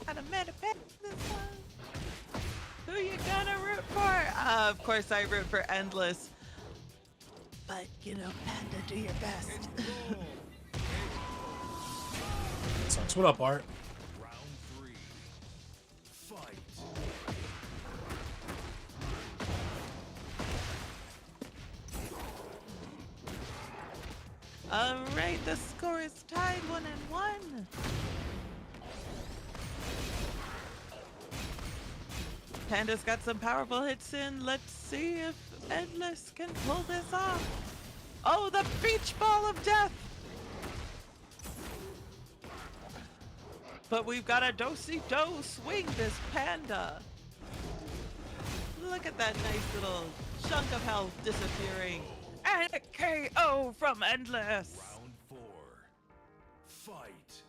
Gotta manifest this one. Who you gonna root for? Of course I root for Endless. But, you know, Panda, do your best. Sucks. What up, Art? Round three. Fight. All right, the score is tied 1-1. Panda's got some powerful hits in. Let's see if Endless can pull this off. Oh, the beach ball of death! But we've got a do-si-do swing this Panda. Look at that nice little chunk of health disappearing. And a KO from Endless. Round four. Fight.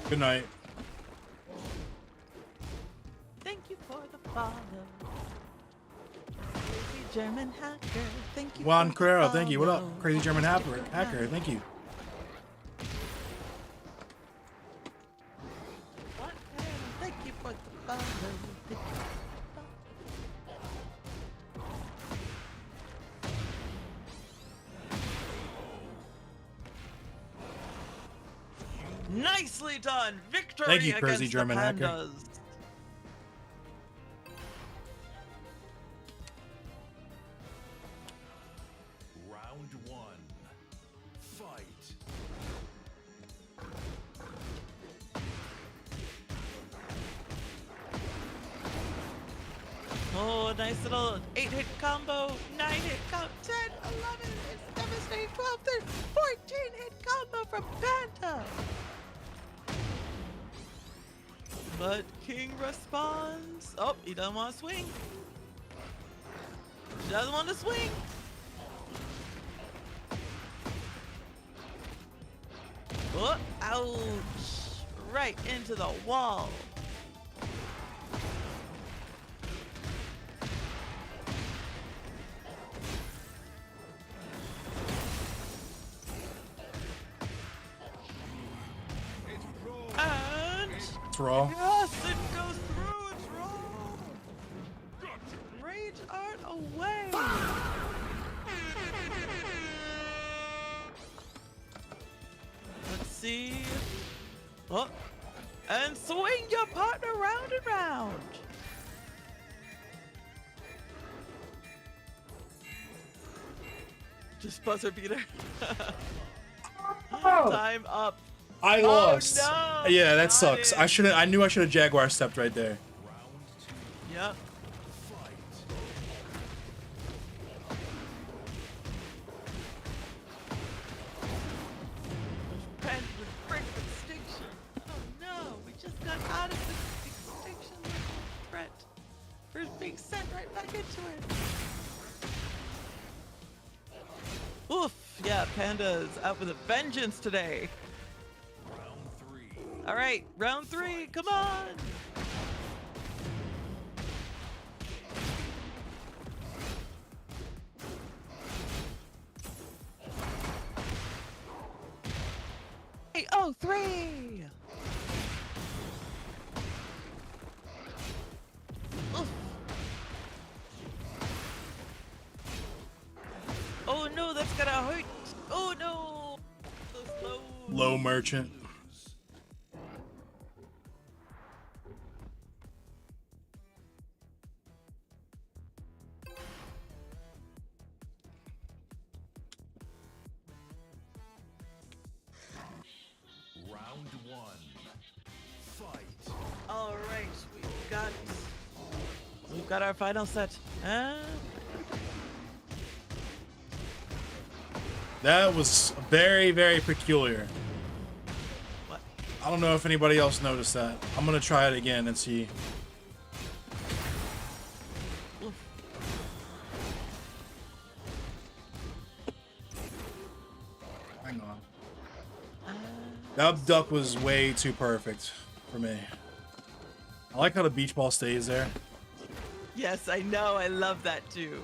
Good night. Thank you for the follow. Crazy German hacker. Thank you. Juan for the Carrero, thank you. What follow. up? Crazy German hacker. Thank you. Juan Carrero, thank you for the follow. Thank you. Nicely done! Victory Thank you, against Crazy the German hacker. Pandas. Round one. Fight. Oh, nice little 8-hit combo, 9-hit combo, 10, 11, it's devastating, 12, 13, 14-hit combo from Panda. But King responds. Oh, he doesn't want to swing. He doesn't want to swing. Oh, ouch. Right into the wall. And It's raw. yes, it goes through. It's wrong. Rage art away. Let's see. Oh, and swing your partner round and round. Just buzzer beater. Time up. I lost. no, Yeah, that got sucks. it. I knew I should have Jaguar stepped right there. Round two. Yep. Fight. Friend with brick extinction. Oh no, we just got out of the extinction threat. We're being sent right back into it. Oof, yeah, Panda's out with a vengeance today. Round three. All right, round three, come on. KO3! Oof. Oh no, that's gonna hurt! Oh no! So slow. Low merchant. Round one. Fight. All right, we've got our final set. That was very, very peculiar. What? I don't know if anybody else noticed that. I'm gonna try it again and see. Oof. Hang on. That duck was way too perfect for me. I like how the beach ball stays there. Yes, I know. I love that too.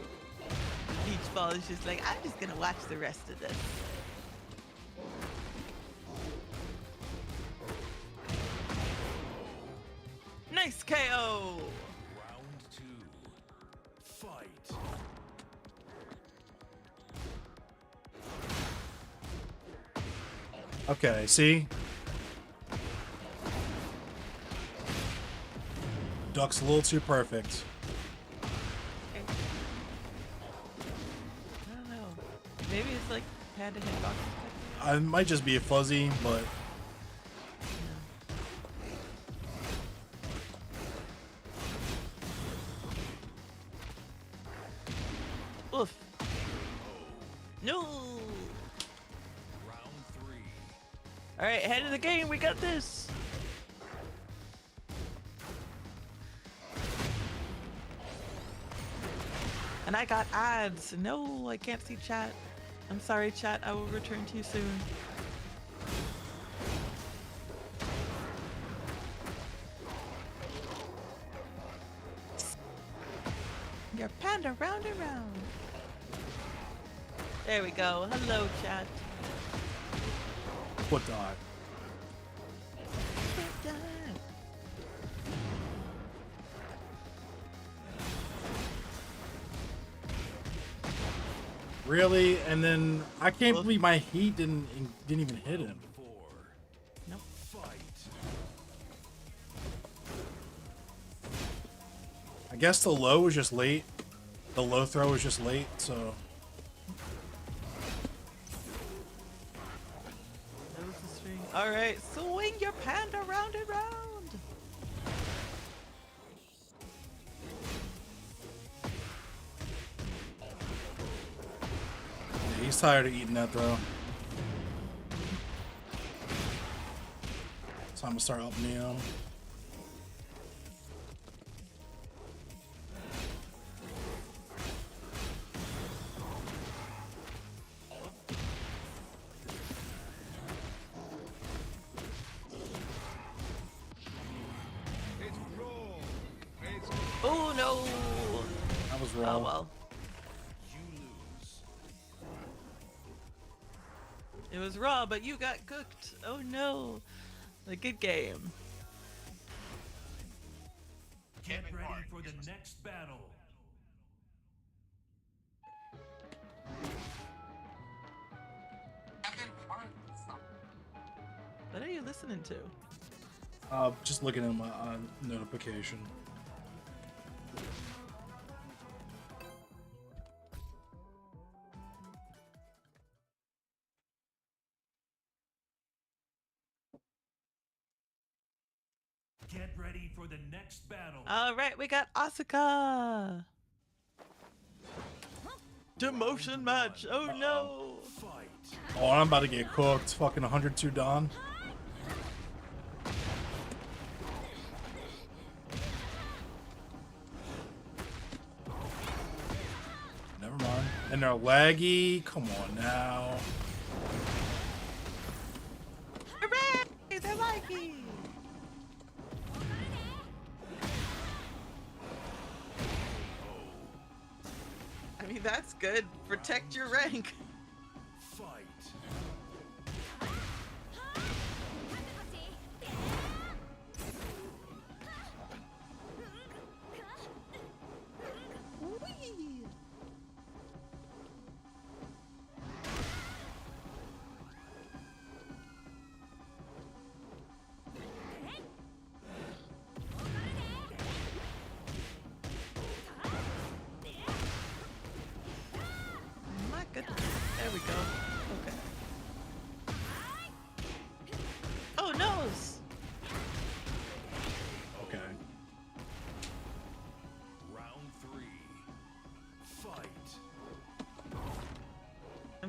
Beach ball is just like, I'm just gonna watch the rest of this. Nice KO. Round two. Fight. Okay, see? Duck's a little too perfect. I don't know. Maybe it's like panda hitbox. It might just be a fuzzy, but Oof. No. Round three. All right, head of the game. We got this. And I got ads. No, I can't see chat. I'm sorry, chat. I will return to you soon. Your panda round and round. There we go. Hello, chat. what dog? Really? And then I can't believe my heat didn't even hit him. Four. Nope. Fight. I guess the low was just late. The low throw was just late, so That was the string. All right, swing your panda round and round. yeah, he's tired of eating that throw. So I'm gonna start upping him. Oh no! That was Oh wrong. well. You lose. It was raw, but you got cooked. Oh no. A good game. Get ready for the next battle. What are you listening to? Just looking at my notification. Get ready for the next battle. All right, we got Asuka. Demotion match. Oh no. Fight. Oh, I'm about to get cooked. Fucking 102 Don. Never mind. And they're laggy. Come on now. Hooray! They're liking. I mean, that's good. Protect your rank. Fight.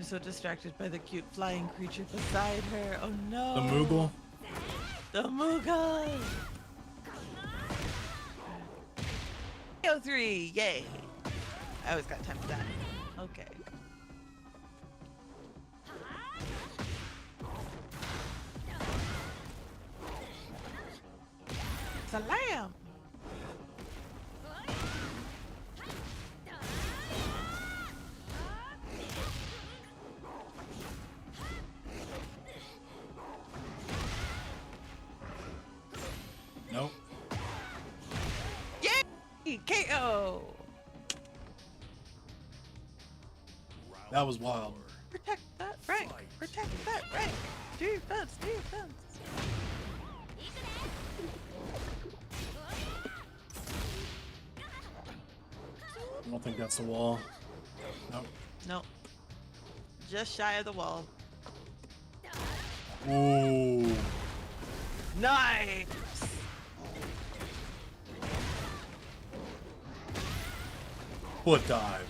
so distracted by the cute flying creature beside her. Oh no. The Moogle. The Moogle. KO3, yay. I always got time for that. Okay. Salam. Nope. Yay! KO! That was wild. Protect that rank! Protect that rank! Defense! Defense! I don't think that's the wall. Nope. Nope. Just shy of the wall. Ooh. Nice! Foot dive.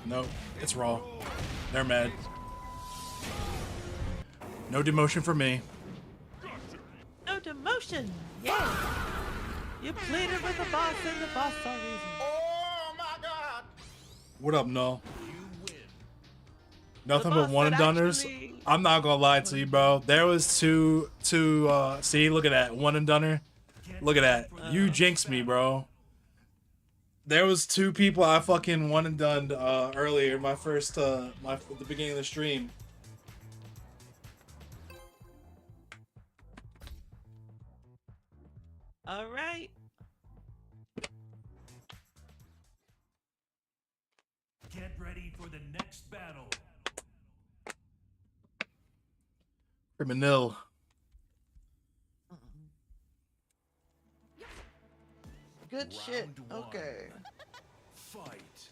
Nope. It's raw. They're mad. No demotion for me. No demotion! Yay! You pleaded with the boss and the boss saw reason. What up, Null? The Nothing boss but one and said doners. actually- I'm not gonna lie to you, bro. There was two see, look at that. One and doner. Look at that. You jinxed me, bro. There was two people I fucking one and done earlier, my first the beginning of the stream. All right. Get ready for the next battle. Criminal. Good shit. Round one. Okay. Fight.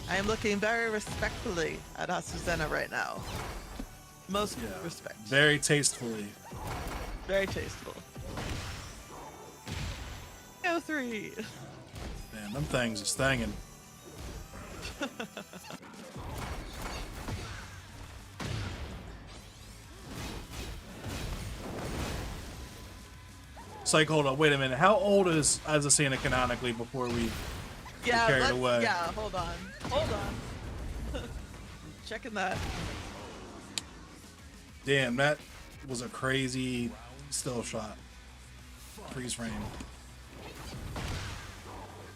I am looking very respectfully at Azucena right now. Most respect. Very tastefully. Very tasteful. KO3. Man, them things is stanging. It's like, hold up, wait a minute. How old is Azucena canonically before we Yeah, carried let's, away? yeah, hold on. Hold on. Checking that. Damn, that was a crazy still shot. Freeze frame.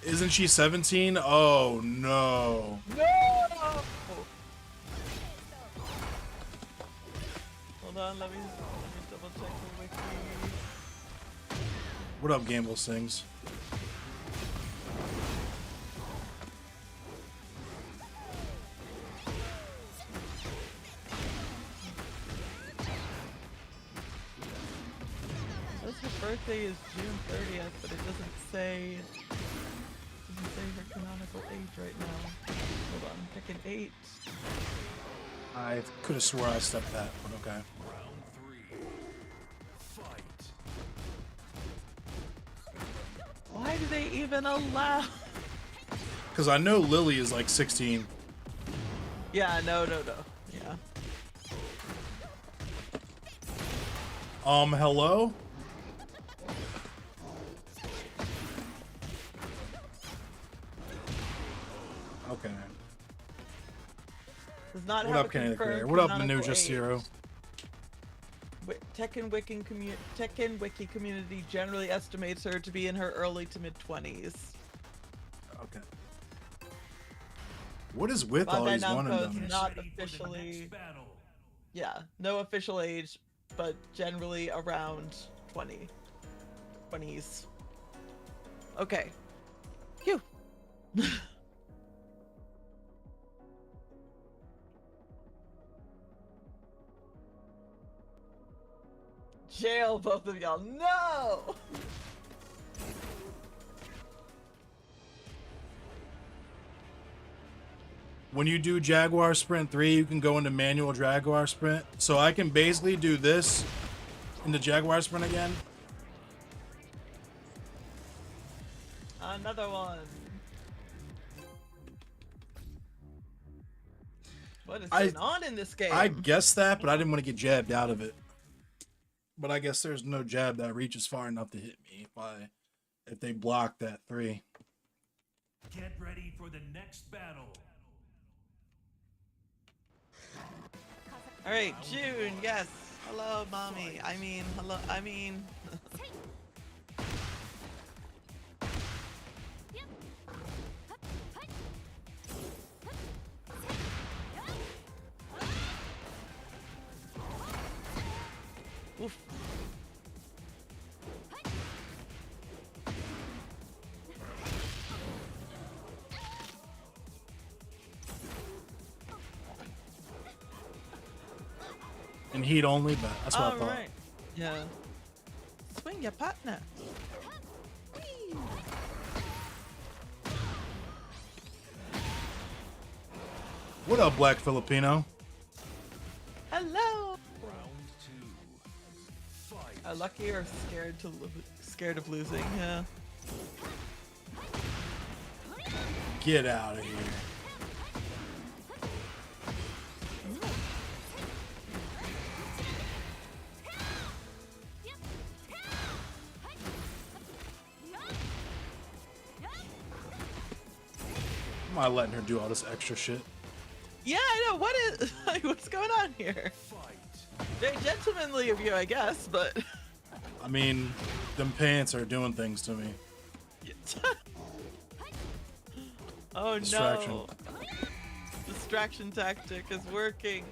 Isn't she 17? Oh no. No! Hold on, let me double check the wiki. What up, Gamble Sings? Says her birthday is June 30th, but it doesn't say her canonical age right now. Hold on, Tekken 8. I could have swore I stepped that, but okay. Round 3. Fight. Why do they even allow? Because I know Lily is like 16. Yeah, no. Yeah. Hello? Okay. Does not What have up, a Kenny the confirmed Creator? What up, canonical Ninja age. Zero? Tekken Wiki community generally estimates her to be in her early to mid 20s. Okay. What is with all Bandai these one and Namco's done's? not Ready for the officially, next battle. yeah, no official age, but generally around 20s. Okay. Phew. Jail, both of y'all. No! When you do Jaguar Sprint 3, you can go into manual Jaguar Sprint. So I can basically do this In the Jaguar sprint again. Another one. What is going on in this game? I guessed that, but I didn't want to get jabbed out of it. But I guess there's no jab that reaches far enough to hit me if they block that 3. Get ready for the next battle. All right, June. Yes. Hello, mommy. I mean, hello. I mean. Oof. In heat only, but that's what I thought. Right. Yeah. Swing your partner. Whee! What up, Black Filipino? Hello. Round 2. Fight. Lucky or scared of losing? Yeah. Get out of here. Am I letting her do all this extra shit? Yeah, I know. What is? What's going on here? Fight. Very gentlemanly of you, I guess, but. I mean, them pants are doing things to me. Oh Distraction. no. Distraction tactic is working.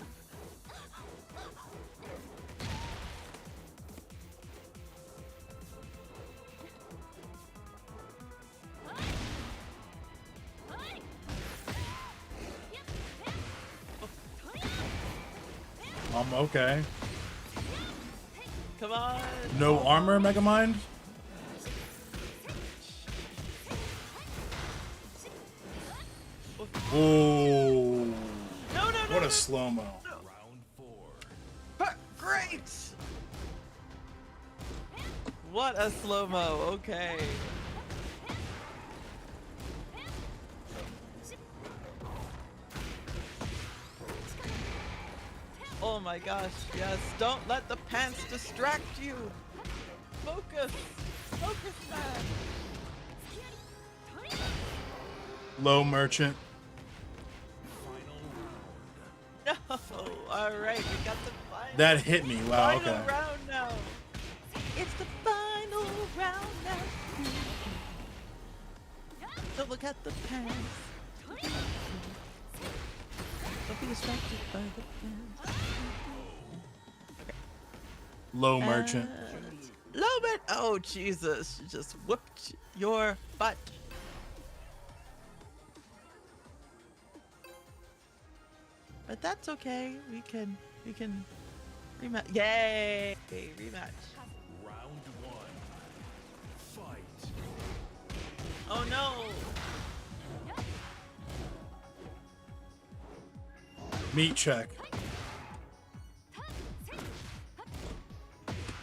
Okay. Come on. No armor, Megamind? Oh. No. What a slow-mo. Round 4. Great. What a slow-mo. Okay. Oh my gosh, yes. Don't let the pants distract you. Focus. Focus, man. Low merchant. No. All right, we got the final. That hit me. Wow, Final okay. round now. It's the final round now. Don't look at the pants. Don't be distracted by the pants. Low merchant. Low bit. Oh Jesus! You just whooped your butt. But that's okay. We can rematch. Yay! Rematch. Round 1. Fight. Oh no! Meat check.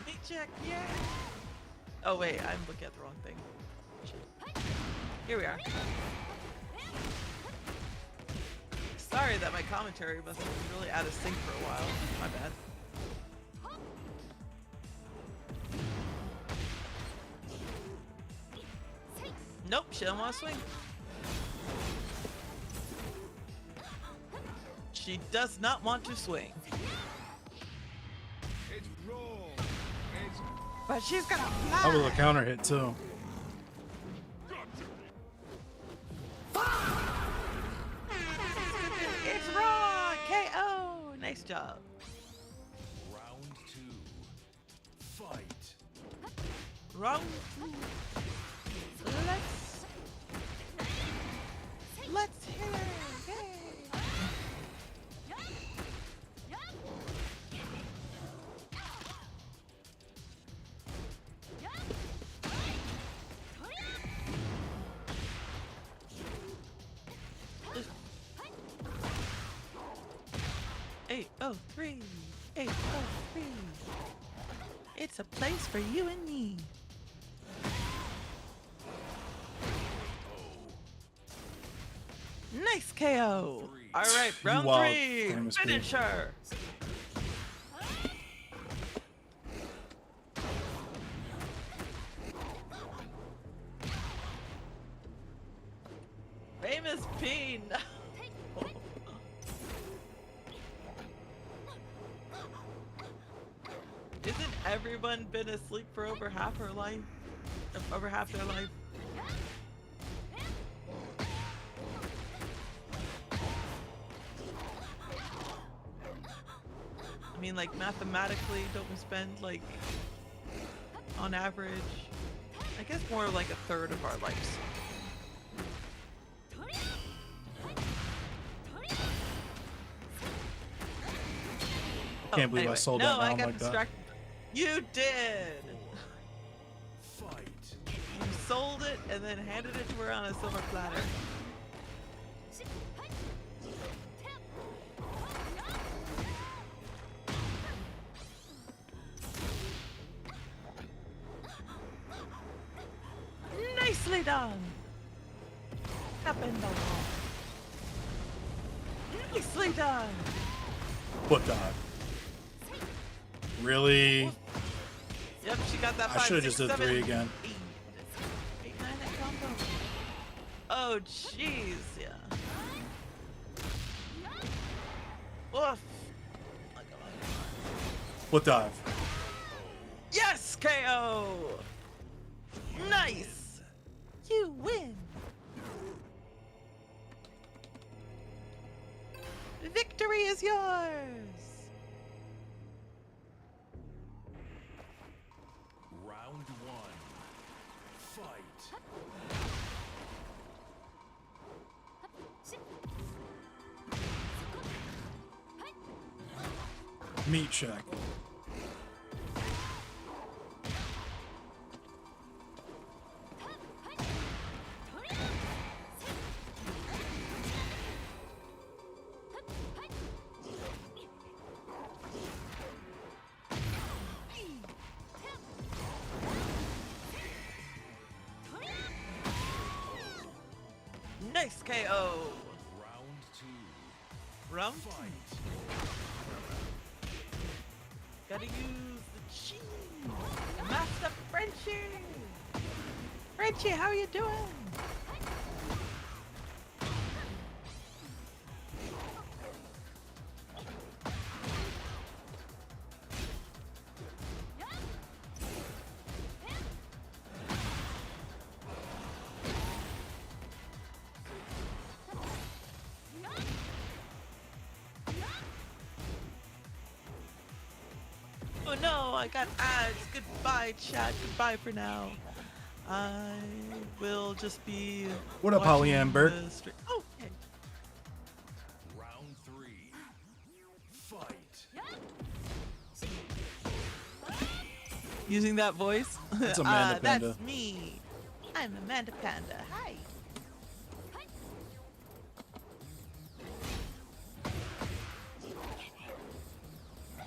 Meat check, yeah! Oh wait, I'm looking at the wrong thing. Shit. Here we are. Sorry that my commentary must have been really out of sync for a while. My bad. Nope, she don't want to swing. She does not want to swing. It's raw. It's But she's gonna That fly! was a counter hit, too. It's raw! KO! Nice job. Round 2. Fight. Round 2. Let's hit her! Yay! Eight, oh, three. 803. It's a place for you and me. Nice KO. All right, round wild, 3. famous pig. Finisher. Famous Peen. Isn't everyone been asleep for over half her life? Over half their life? I mean, like, mathematically, don't we spend, like, on average, I guess more like a third of our lives. Can't believe I sold that no, I round got like that. distracted. You did! Fight. You sold it and then handed it to her on a silver platter. Nicely done! Up in the wall. Nicely done! Foot dive. Really? Yep, she got that. I 5, should've 6, just did 7, 3 again. 8, 9, that combo. Oh, jeez, yeah. Woof. Foot dive. Yes, KO. Nice. You win. Victory is yours. Round 1. Fight. Meat check. Nice KO. Round 2. Round Fight. 2. Gotta use the cheese. Master Frenchie. Frenchie, how you doing? Oh no, I got ads. Goodbye, chat. Goodbye for now. I will just be. What up, watching Holly Amber? the stream. Oh, okay. Round 3. Fight. Using that voice. That's Amanda Panda. That's me. I'm Amanda Panda. Hi.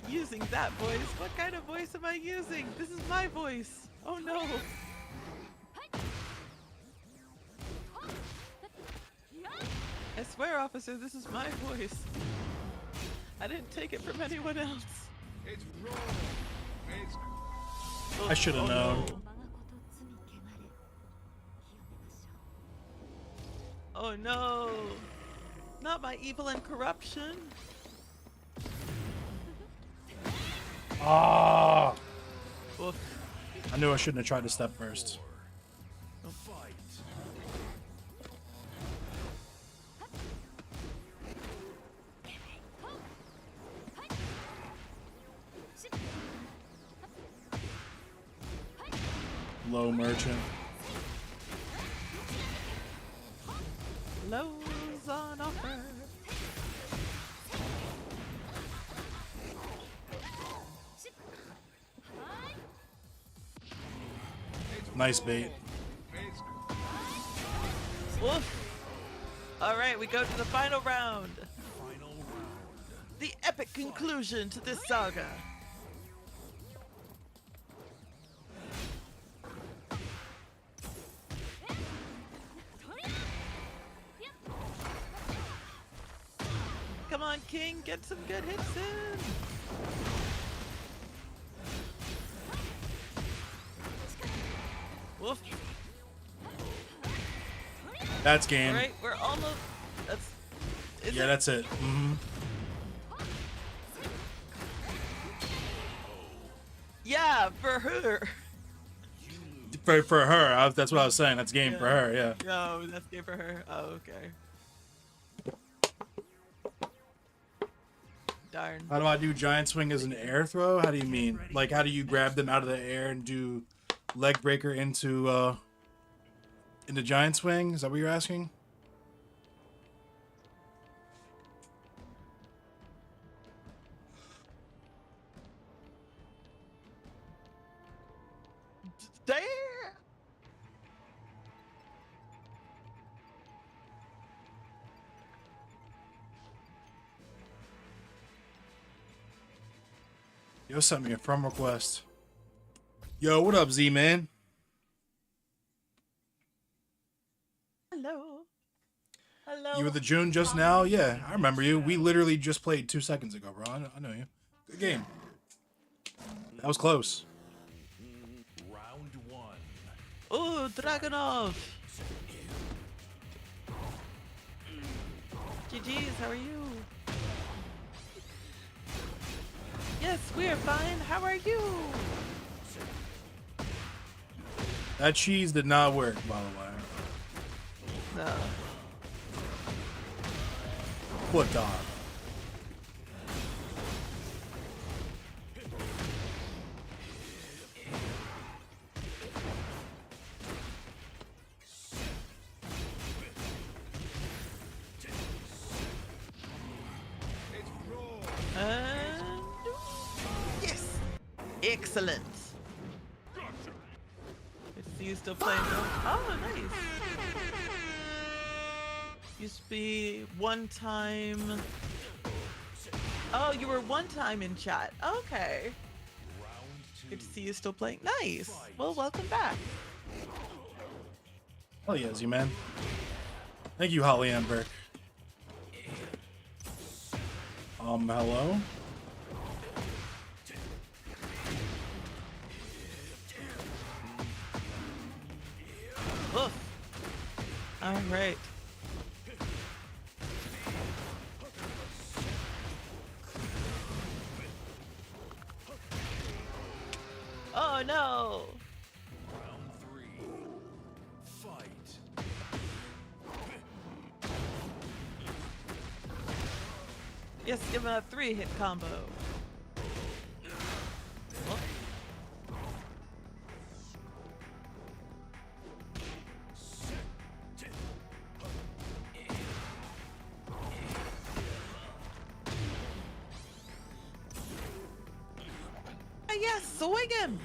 Using that voice? What kind of voice am I using? This is my voice. Oh no. I swear, officer, this is my voice. I didn't take it from anyone else. It's raw. It's I should have known. Oh no. Not my evil and corruption. Ah! Oof. I knew I shouldn't have tried to step first. fight. Low merchant. Lows on offer. Nice bait. Woof. All right, we go to the final round. Final round. The epic conclusion to this saga. King, get some good hits in. Woof. That's game. All right, we're almost. That's. Is Yeah, it? that's it. Yeah, for her. For her, that's what I was saying. That's game for her. Yeah. No, that's game for her. Oh, okay. Darn. How do I do giant swing as an air throw? How do you mean? Like, how do you grab them out of the air and do leg breaker into giant swing? Is that what you're asking? Damn. Yo sent me a from request. Yo, what up, Z man? Hello. Hello. You were the June just now? Yeah, I remember you. We literally just played 2 seconds ago, bro. I know you. Good game. That was close. Round one. Ooh, Dragonov. GG's, how are you? Yes, we are fine. How are you? That cheese did not work, by the way. No. Foot dog. And yes, excellent. Let's see you still playing. Oh, nice. Used to be one time. Oh, you were one time in chat. Okay. Good to see you still playing. Nice. Well, welcome back. Hell yeah, Z man. Thank you, Holly Amber. Hello? Oof. All right. Oh no. Round three. Fight. Yes, give him a 3-hit combo. Oh. Yes, swing him!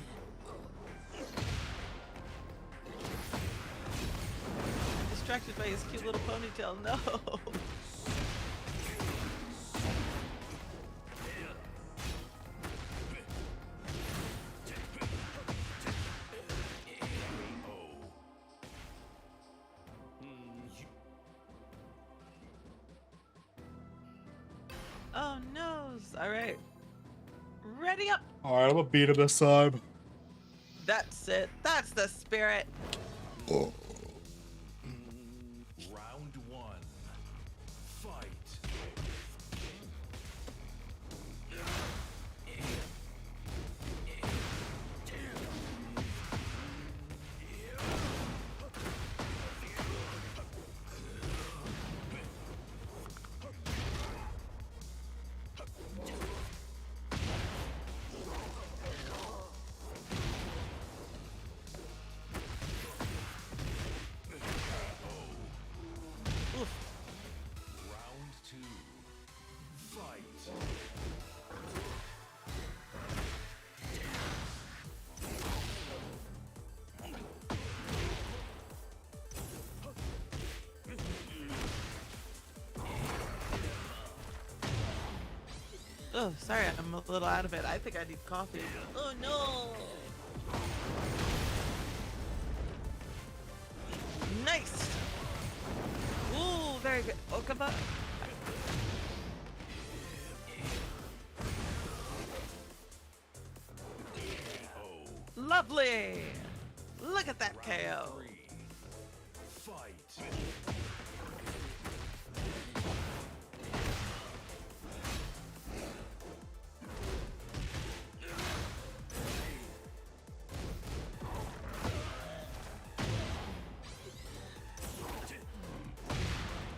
Distracted by his cute little ponytail, no! Oh no! Alright. Ready up! Alright, I'm gonna beat him this time. That's it. That's the spirit. Oh. Round one. Fight. Round two. Fight. Oh, sorry, I'm a little out of it. I think I need coffee. Oh no! Nice! Ooh, very good. Oh, come on. Lovely! Look at that KO. Fight.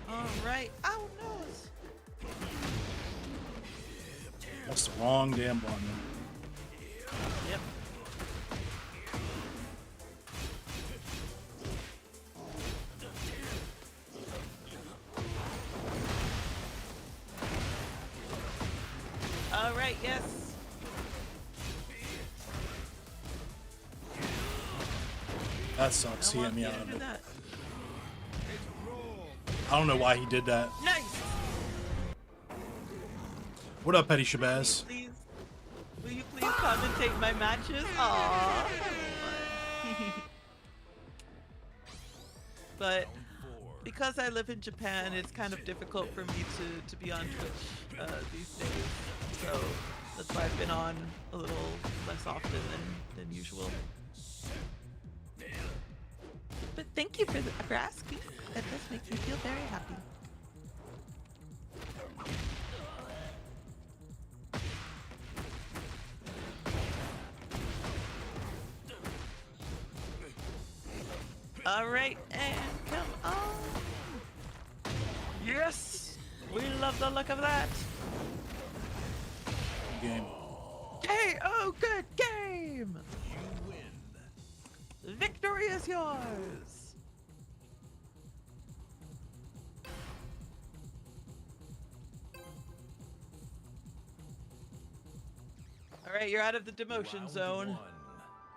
Alright. Oh no! That's the wrong damn button. Yep. Alright, yes. That sucks. He hit me out to of do it. that. I don't know why he did that. Nice! What up, Petty Shabazz? Please, will you please commentate my matches? Aww. But because I live in Japan, it's kind of difficult for me to be on Twitch these days. So that's why I've been on a little less often than usual. But thank you for asking. That does make me feel very happy. All right, and come on. Yes, we love the look of that. Game. Hey, oh, good game. You win. Victory is yours. All right, you're out of the demotion Round zone. one.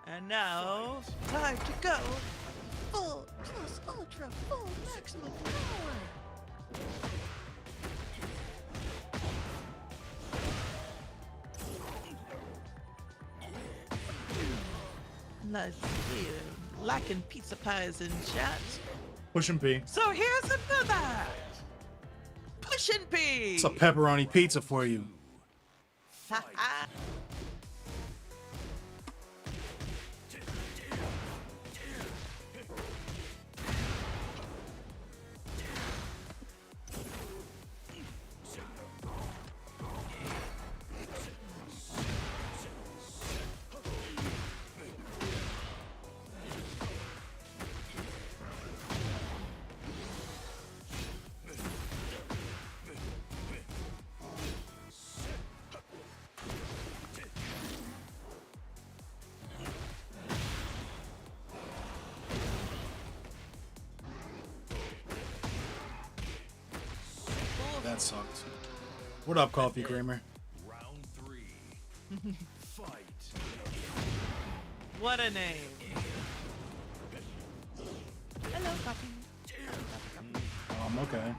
And now, time to go. Full plus ultra full maximum power. Let's see. Lacking pizza pies in chat. Push and P. So here's another Pushin' P. It's a pepperoni pizza for you. Ha ha. That sucked. What up, Coffee Creamer? Round three. Fight. What a name. Hello, puppy. Okay.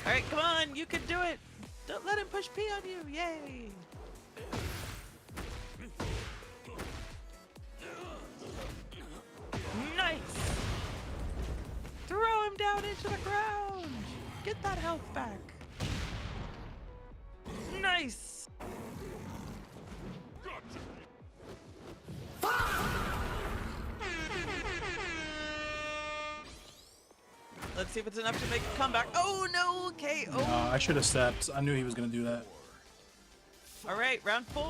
All right, come on, you can do it. Don't let him push P on you. Yay. Nice. Throw him down into the ground. Get that health back. Nice. Let's see if it's enough to make a comeback. Oh no, okay. Oh. I should have stepped. I knew he was gonna do that. All right, round 4.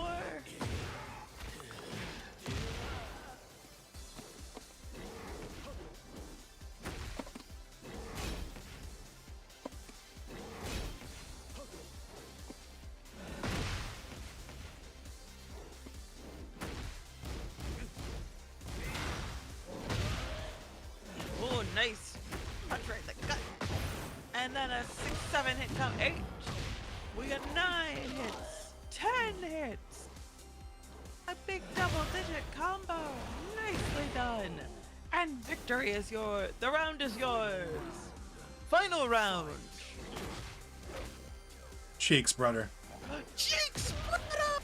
Oh, nice. Punch right in the gut. And then a 6-7 hit count. 8. We got 9 hits. 10 hits. A big double-digit combo. Nicely done. And victory is yours. The round is yours. Final round. Cheeks, brother. Cheeks, put it up.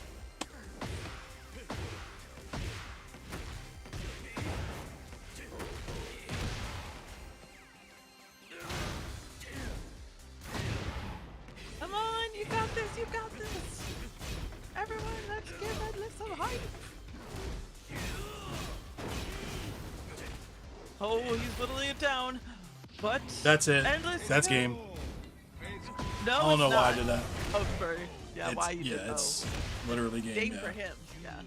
Come on, you got this, you got this. Everyone, let's give Edley some hype. Oh, he's whittling it down. But That's it. endless That's go. game. No, I don't know it's why I not. did that. Oh, sorry. Yeah, why you did Yeah, it's oh. literally game. Game Yeah. for him. Yeah.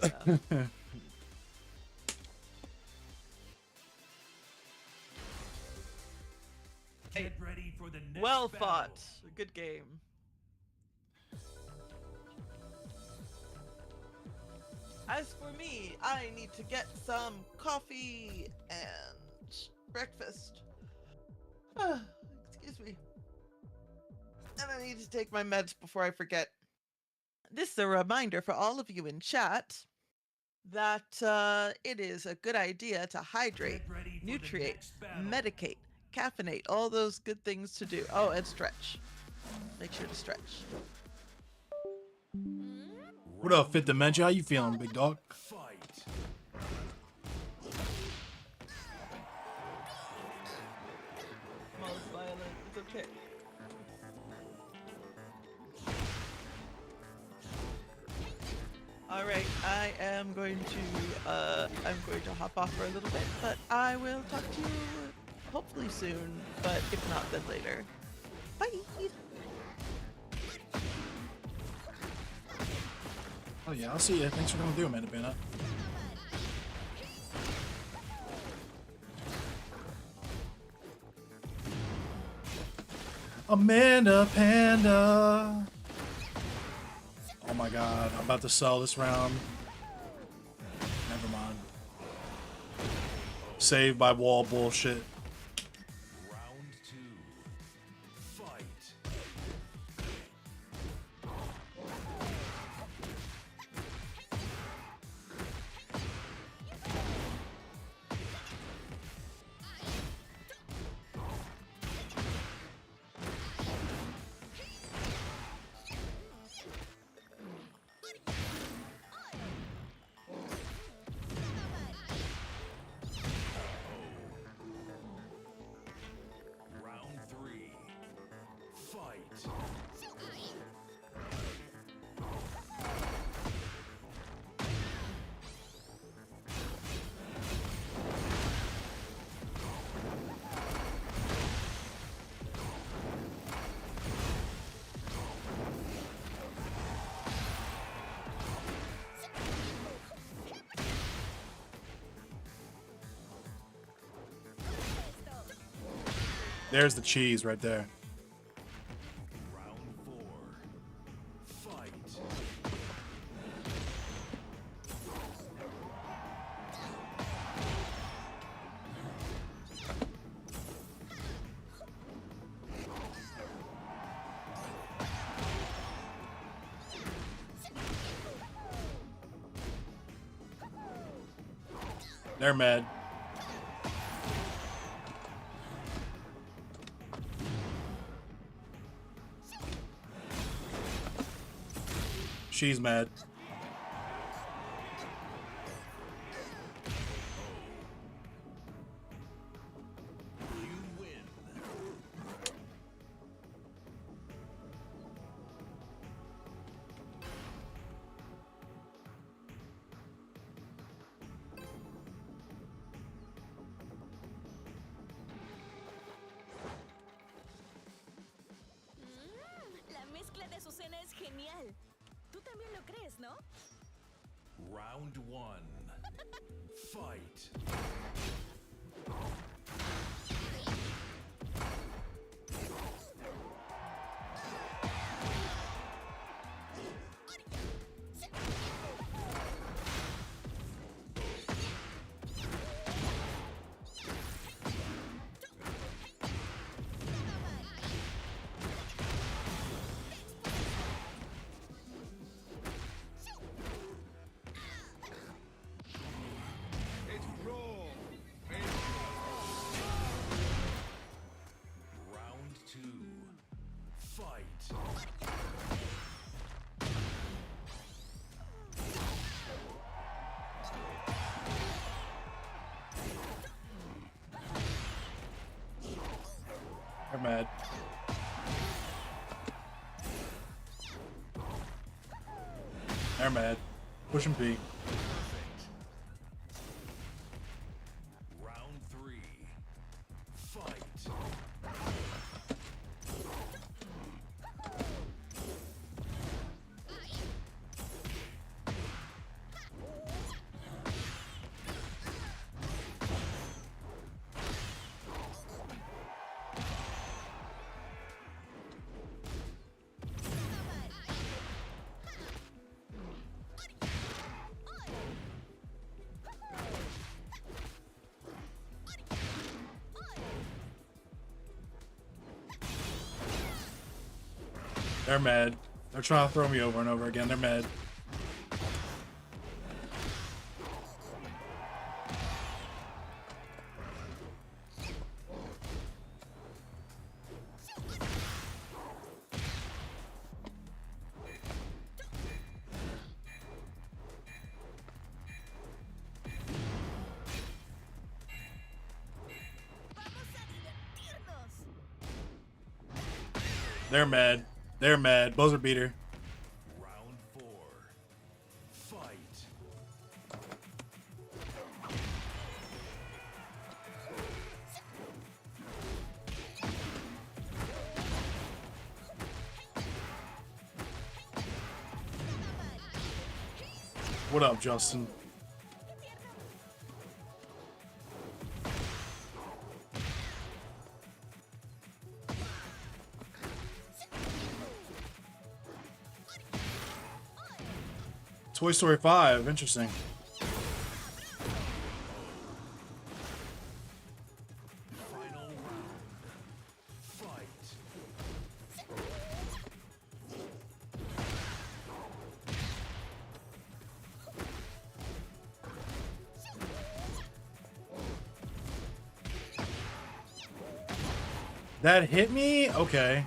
Yeah. Get ready for the next Well battle. fought. Good game. As for me, I need to get some coffee and breakfast. Excuse me. And I need to take my meds before I forget. This is a reminder for all of you in chat that it is a good idea to hydrate, Get ready for the nutriate, next battle. medicate, caffeinate, all those good things to do. Oh, and stretch. Make sure to stretch. What up, Fifth Dimension? How you feeling, big dog? Fight. Most violent. It's okay. All right, I am going to hop off for a little bit, but I will talk to you hopefully soon, but if not, then later. Bye. Oh yeah, I'll see you. Thanks for coming through, Amanda Panda. Amanda Panda. Oh my god, I'm about to sell this round. Never mind. Saved by wall bullshit. Round 2. Fight. Round 3. Fight. There's the cheese right there. Round 4. Fight. They're mad. She's mad. You win. La mezcla de Azucena es genial. Tú también lo crees, ¿no? Round 1. Fight. Round 2. Fight. They're mad. They're mad. Push him P. Round They're mad. They're trying to throw me over and over again. They're mad. They're mad. They're mad. Buzzer beater. Round 4. Fight. What up, Justin? Toy Story 5, interesting. Final round. Fight. That hit me? Okay.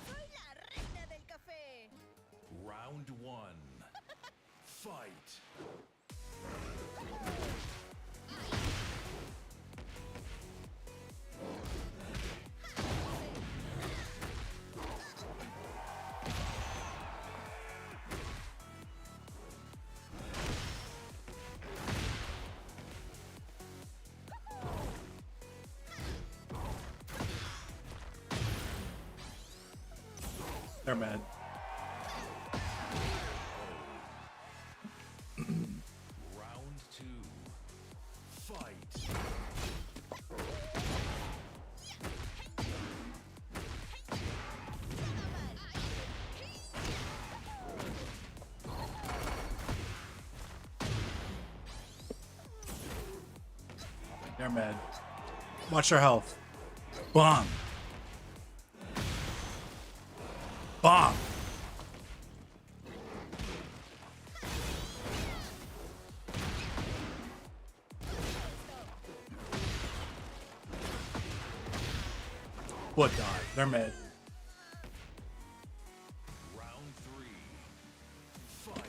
Soy la reina del café. Round 1. Fight. They're mad. Round 2. Fight. They're mad. Watch their health. Bomb. Bomb. What died? They're mad. Round 3. Fight.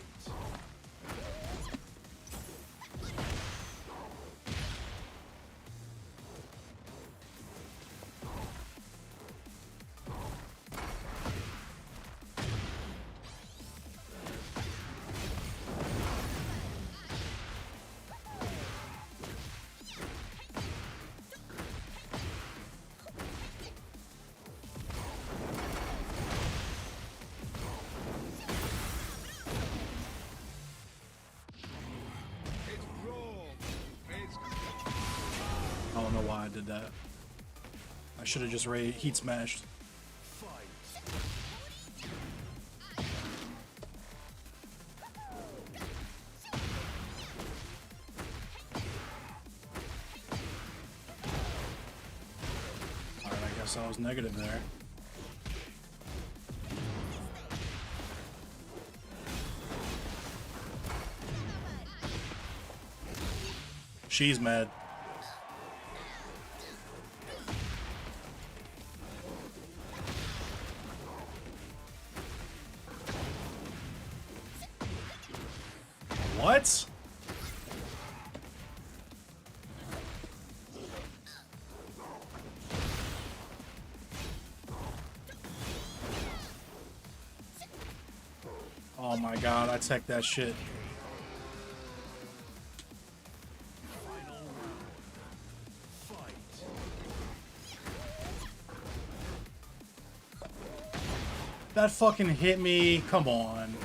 I don't know why I did that. I should have just heat smashed. Fight. Alright, I guess I was negative there. She's mad. What? Oh my god, I tech that shit. Final round. Fight. That fucking hit me. Come on.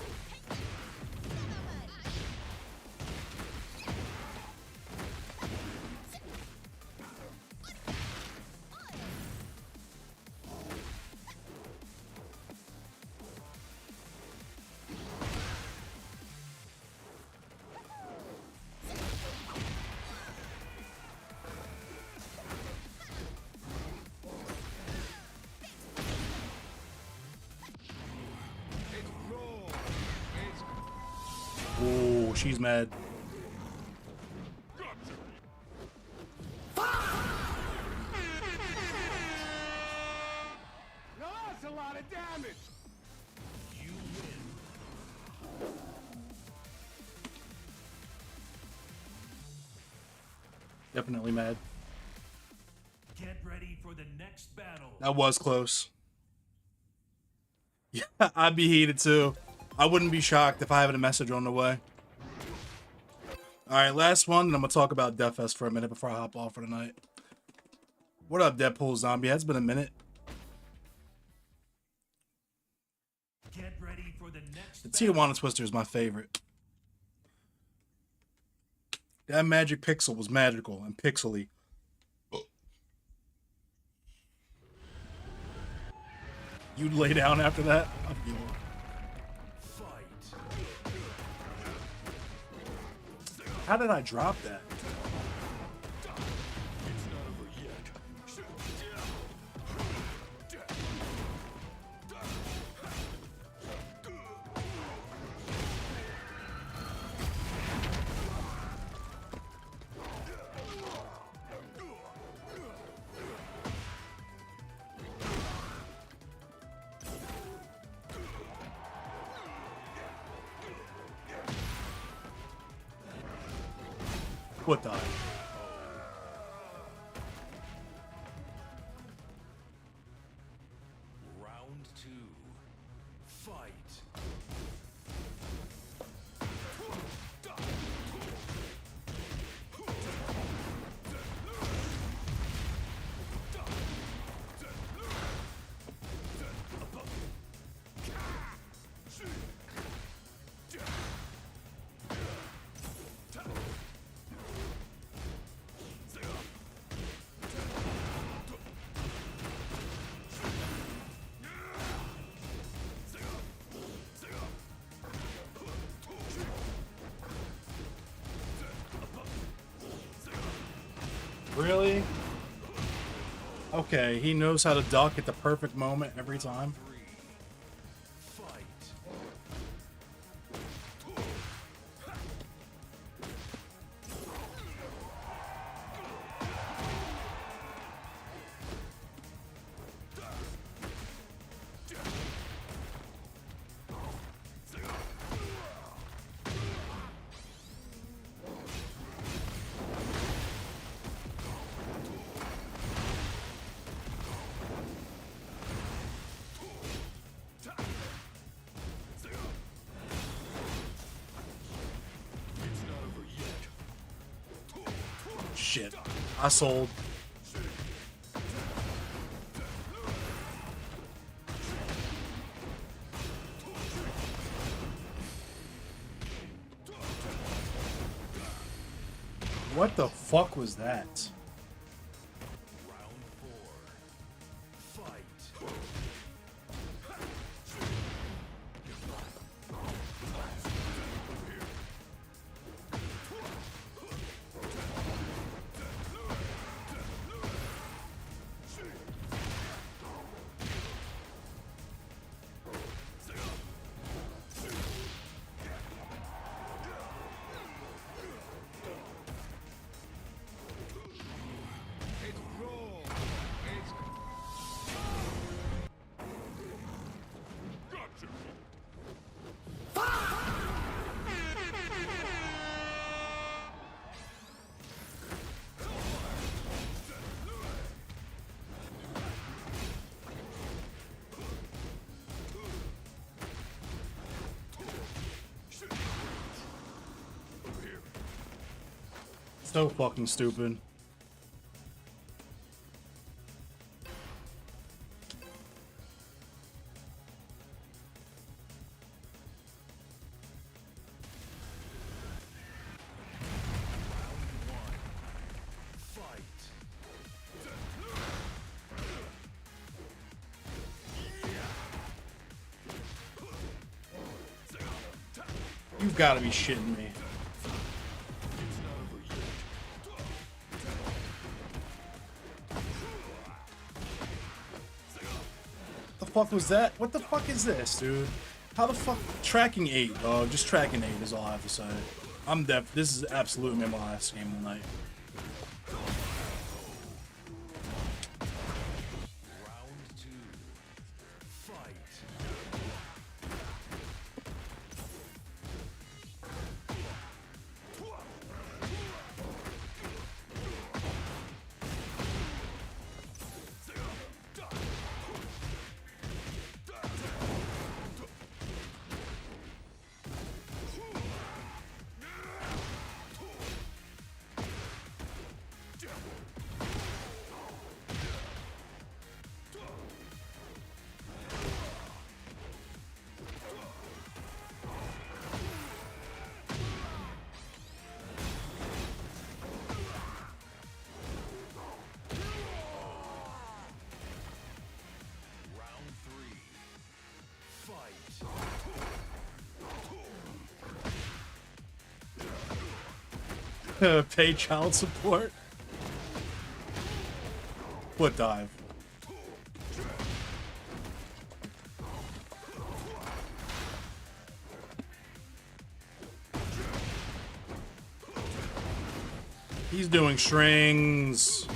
Oh, she's mad. That's a lot of damage. You win. Definitely mad. Get ready for the next battle. That was close. Yeah, I'd be heated too. I wouldn't be shocked if I had a message on the way. Alright, last one, and I'm gonna talk about Death Fest for a minute before I hop off for the night. What up, Deadpool Zombie? It's been a minute. Get ready for the next The battle. Tijuana Twister is my favorite. That magic pixel was magical and pixely. You'd lay down after that? I'm feeling it. Fight. How did I drop that? It's not over yet. What the? Round two. Fight. Really? Okay, he knows how to duck at the perfect moment every time. Fight. It's not over yet. Shit. I sold. What the fuck was that? Round four. Fight. So fucking stupid. You've got to be shitting me. The fuck was that? What the fuck is this, dude? How the fuck? Tracking 8, dog. Just tracking 8 is all I have to say. I'm deaf. This is absolutely my last game of the night. Pay child support. Foot dive. He's doing strings.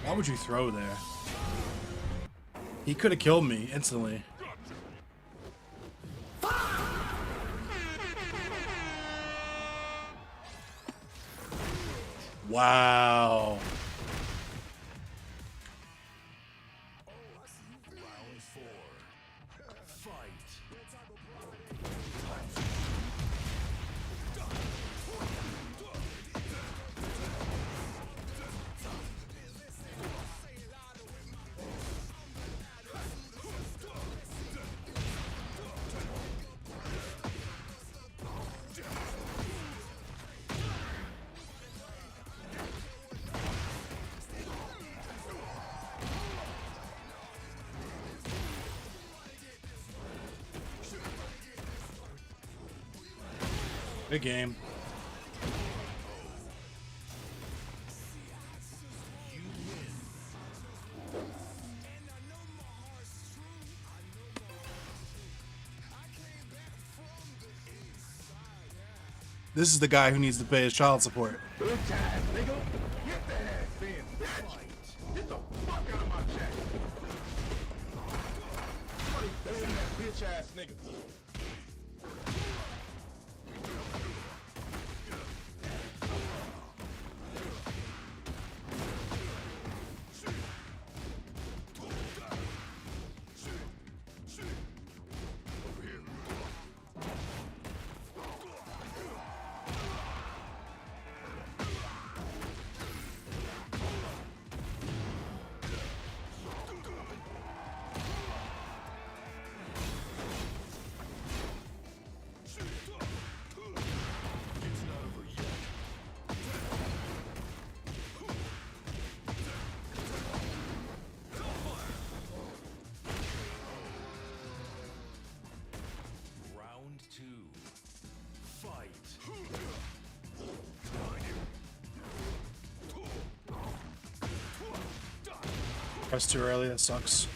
Why would you throw there? He could have killed me instantly. Wow. Good game. This is the guy who needs to pay his child support. Good time, nigga. Get that ass in, bitch. Get the fuck out of my chat. Somebody ban that bitch ass nigga. Pressed too early, that sucks.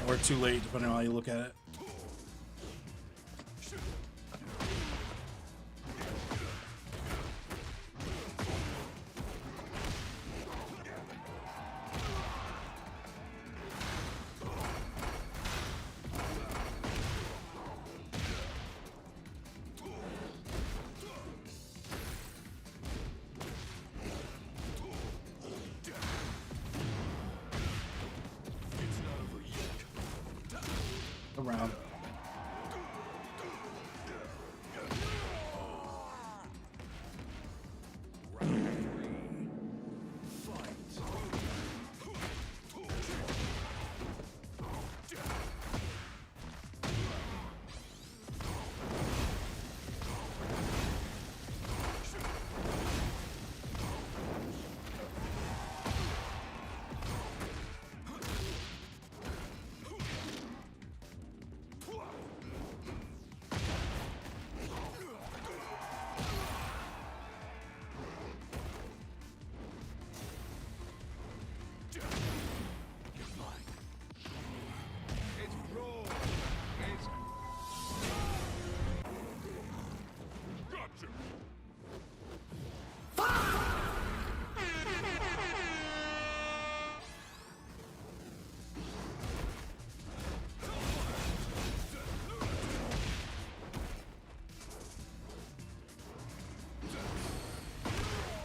Or too late, depending on how you look at it. Around.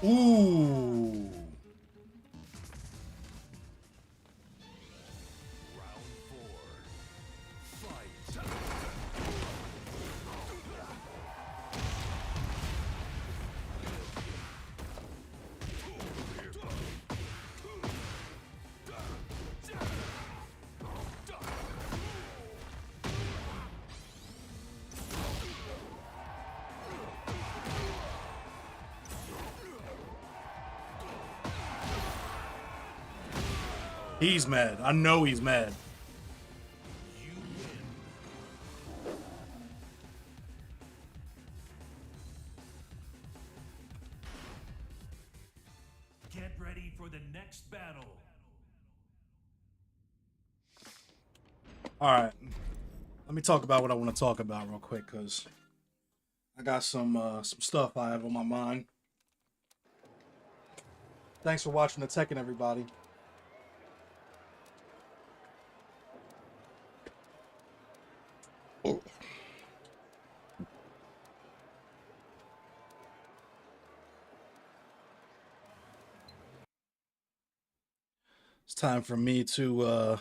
Ooh. Round 4. Fight. He's mad. I know he's mad. You win. Get ready for the next battle. All right. Let me talk about what I want to talk about real quick, because I got some stuff I have on my mind. Thanks for watching the Tekken, everybody. It's time for me to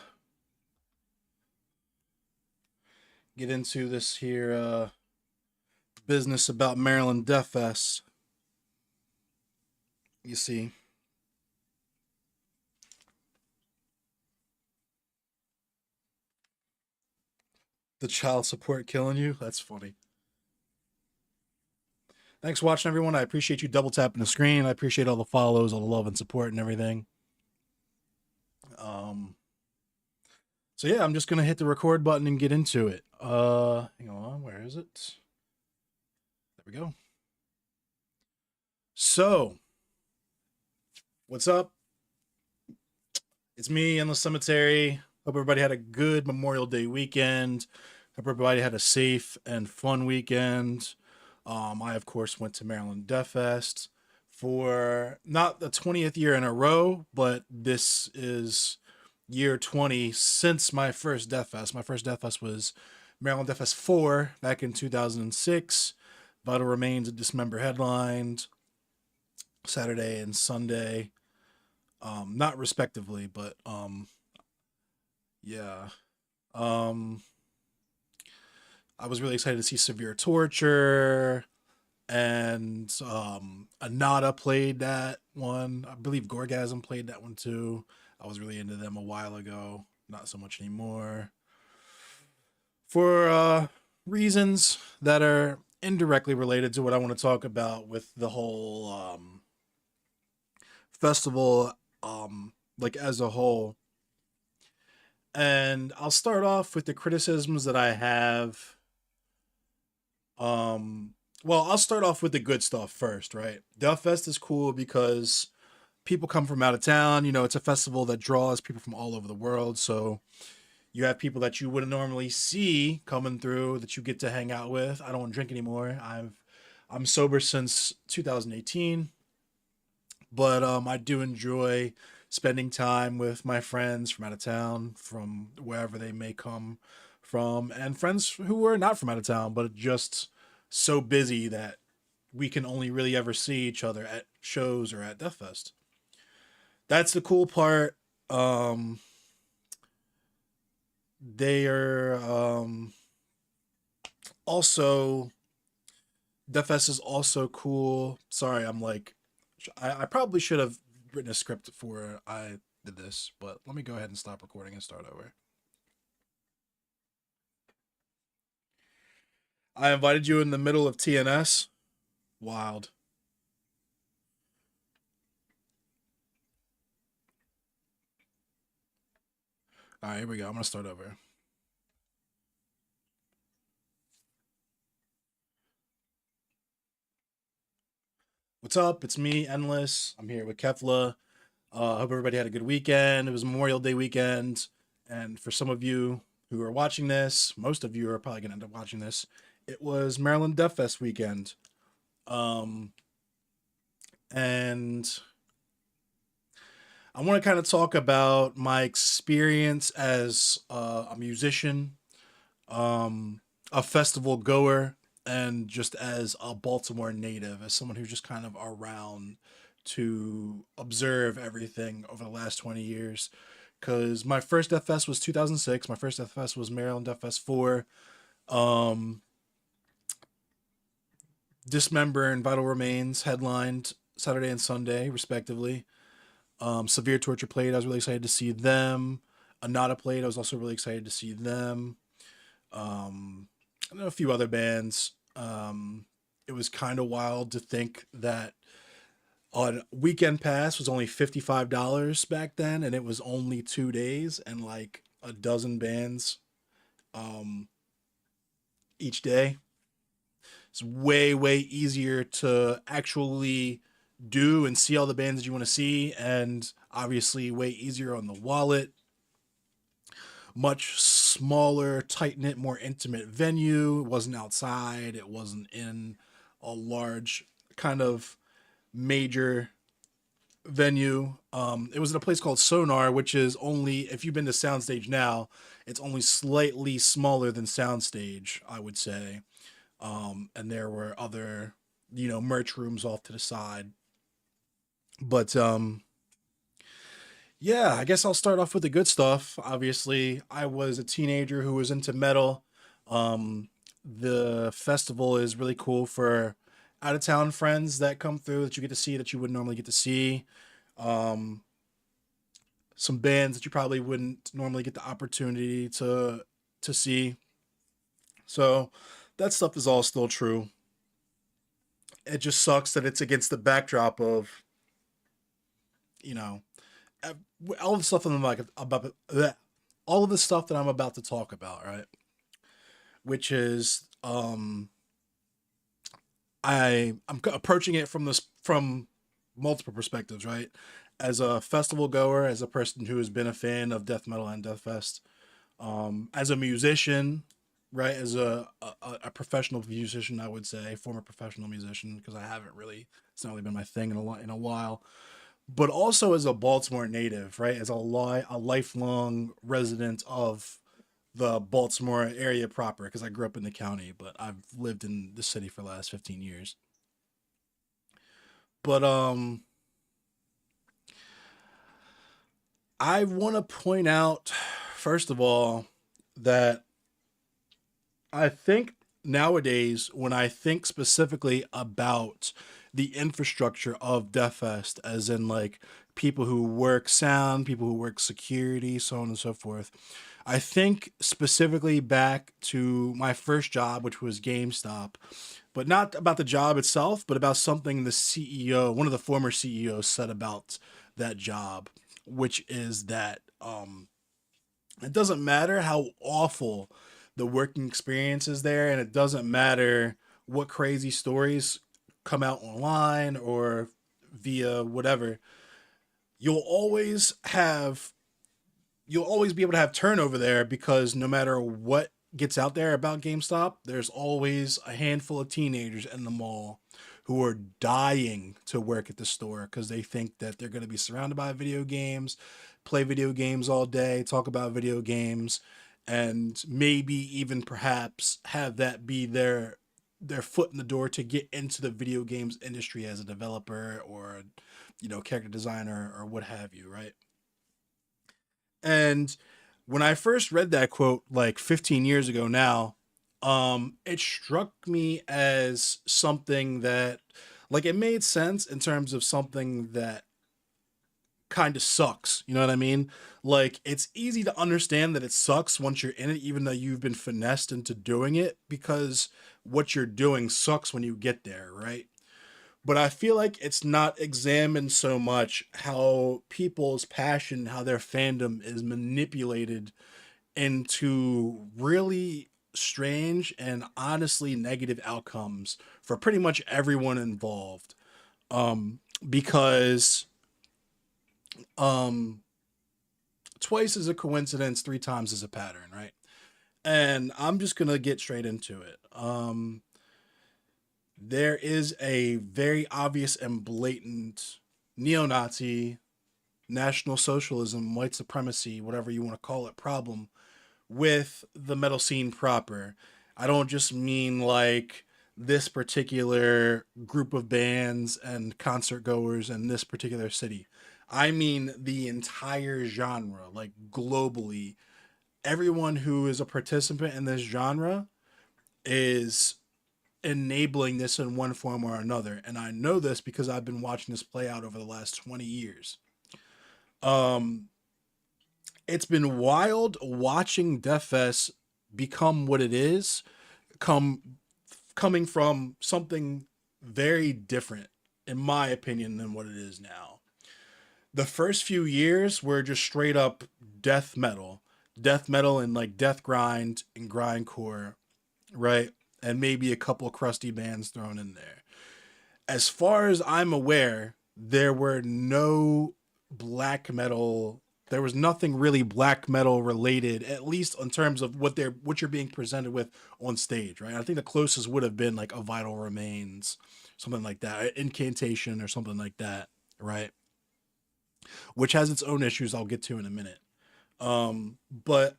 get into this here business about Maryland Death Fest. You see, the child support killing you? That's funny. Thanks for watching, everyone. I appreciate you double tapping the screen. I appreciate all the follows, all the love and support and everything. So yeah, I'm just gonna hit the record button and get into it. Hang on, where is it? There we go. So, what's up? It's me in the cemetery. Hope everybody had a good Memorial Day weekend. Hope everybody had a safe and fun weekend. I, of course, went to Maryland Death Fest for not the 20th year in a row, but this is year 20 since my first Death Fest. My first Death Fest was Maryland Death Fest 4 back in 2006. Vital Remains and Dismember headlined Saturday and Sunday. Not respectively, but yeah. I was really excited to see Severe Torture, and Anada played that one. I believe Gorgasm played that one too. I was really into them a while ago, not so much anymore. For reasons that are indirectly related to what I want to talk about with the whole festival, like as a whole. And I'll start off with the criticisms that I have. Well, I'll start off with the good stuff first, right? Death Fest is cool because people come from out of town. You know, it's a festival that draws people from all over the world. So you have people that you wouldn't normally see coming through that you get to hang out with. I don't drink anymore. I'm sober since 2018, but I do enjoy spending time with my friends from out of town, from wherever they may come from, and friends who are not from out of town, but just so busy that we can only really ever see each other at shows or at Death Fest. That's the cool part. They are also Death Fest is also cool. Sorry, I'm like, I probably should have written a script before I did this, but let me go ahead and stop recording and start over. I invited you in the middle of TNS. Wild. All right, here we go. I'm gonna start over. What's up? It's me, Endless. I'm here with Kefla. Hope everybody had a good weekend. It was Memorial Day weekend. And for some of you who are watching this, most of you are probably going to end up watching this. It was Maryland Death Fest weekend. And I want to kind of talk about my experience as a musician, a festival goer, and just as a Baltimore native, as someone who's just kind of around to observe everything over the last 20 years. Because my first Death Fest was 2006. My first Death Fest was Maryland Death Fest 4. Um, Dismember and Vital Remains headlined Saturday and Sunday, respectively. Severe Torture played. I was really excited to see them. Anata played. I was also really excited to see them. And a few other bands. It was kind of wild to think that on Weekend Pass was only $55 back then, and it was only 2 days and like a dozen bands each day. It's way, way easier to actually do and see all the bands that you want to see, and obviously way easier on the wallet. Much smaller, tight knit, more intimate venue. It wasn't outside. It wasn't in a large kind of major venue. It was at a place called Sonar, which is only, if you've been to Soundstage now, it's only slightly smaller than Soundstage, I would say. And there were other, merch rooms off to the side. But yeah, I guess I'll start off with the good stuff. Obviously, I was a teenager who was into metal. The festival is really cool for out of town friends that come through that you get to see that you wouldn't normally get to see. Some bands that you probably wouldn't normally get the opportunity to see. So that stuff is all still true. It just sucks that it's against the backdrop of, all the stuff that I'm like about all of the stuff that I'm about to talk about, right? Which is I'm approaching it from multiple perspectives, right? As a festival goer, as a person who has been a fan of death metal and Death Fest, as a musician, right? As a professional musician, I would say, former professional musician, because it's not really been my thing in a while. But also as a Baltimore native, right? As a lifelong resident of the Baltimore area proper, because I grew up in the county, but I've lived in the city for the last 15 years. But I want to point out, first of all, that I think nowadays, when I think specifically about the infrastructure of Death Fest, as in like people who work sound, people who work security, so on and so forth, I think specifically back to my first job, which was GameStop, but not about the job itself, but about something the CEO, one of the former CEOs, said about that job, which is that it doesn't matter how awful the working experience is there, and it doesn't matter what crazy stories come out online or via whatever. You'll always be able to have turnover there, because no matter what gets out there about GameStop, there's always a handful of teenagers in the mall who are dying to work at the store because they think that they're going to be surrounded by video games, play video games all day, talk about video games, and maybe even perhaps have that be their foot in the door to get into the video games industry as a developer or character designer or what have you, right? And when I first read that quote like 15 years ago now, it struck me as something that, like, it made sense in terms of something that kind of sucks. You know what I mean? Like, it's easy to understand that it sucks once you're in it, even though you've been finessed into doing it, because what you're doing sucks when you get there, right? But I feel like it's not examined so much how people's passion, how their fandom is manipulated into really strange and honestly negative outcomes for pretty much everyone involved. Because twice is a coincidence, three times is a pattern, right? And I'm just gonna get straight into it. There is a very obvious and blatant neo-Nazi, National Socialism, white supremacy, whatever you want to call it, problem with the metal scene proper. I don't just mean like this particular group of bands and concert goers in this particular city. I mean the entire genre, like globally. Everyone who is a participant in this genre is enabling this in one form or another. And I know this because I've been watching this play out over the last 20 years. Um, it's been wild watching Death Fest become what it is, coming from something very different, in my opinion, than what it is now. The first few years were just straight up death metal and like death grind and grindcore, right? And maybe a couple crusty bands thrown in there. As far as I'm aware, there were no black metal. There was nothing really black metal related, at least in terms of what you're being presented with on stage, right? I think the closest would have been like a Vital Remains, something like that, Incantation or something like that, right? Which has its own issues I'll get to in a minute. But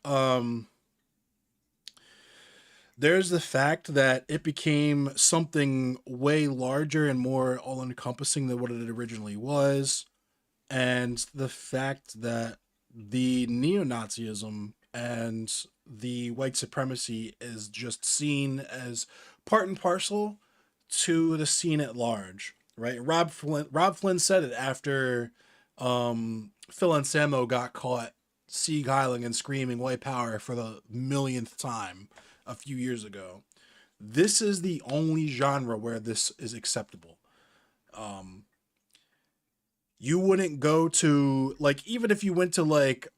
there's the fact that it became something way larger and more all encompassing than what it originally was. And the fact that the neo-Nazism and the white supremacy is just seen as part and parcel to the scene at large, right? Rob Flynn said it after Phil Anselmo got caught sea-giling and screaming white power for the millionth time a few years ago. This is the only genre where this is acceptable. You wouldn't go to, like, even if you went to like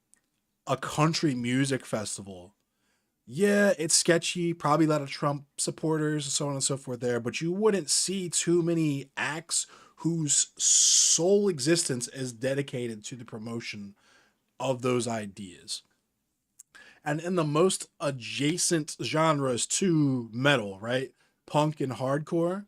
a country music festival, yeah, it's sketchy, probably a lot of Trump supporters and so on and so forth there, but you wouldn't see too many acts whose sole existence is dedicated to the promotion of those ideas. And in the most adjacent genres to metal, right? Punk and hardcore,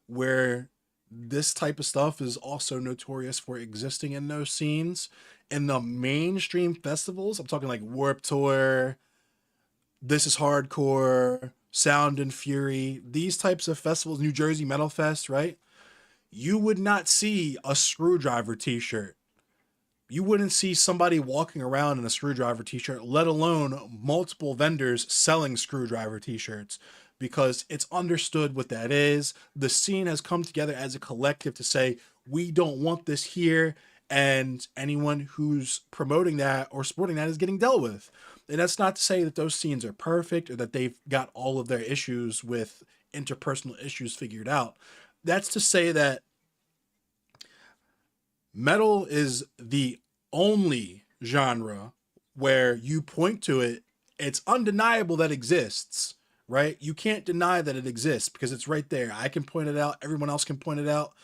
where this type of stuff is also notorious for existing in those scenes. In the mainstream festivals, I'm talking like Warped Tour, This Is Hardcore, Sound and Fury, these types of festivals, New Jersey Metal Fest, right? You would not see a Screwdriver t-shirt. You wouldn't see somebody walking around in a Screwdriver t-shirt, let alone multiple vendors selling Screwdriver t-shirts, because it's understood what that is. The scene has come together as a collective to say, we don't want this here, and anyone who's promoting that or supporting that is getting dealt with. And that's not to say that those scenes are perfect or that they've got all of their issues with interpersonal issues figured out. That's to say that metal is the only genre where you point to it, it's undeniable that it exists, right? You can't deny that it exists because it's right there. I can point it out. Everyone else can point it out.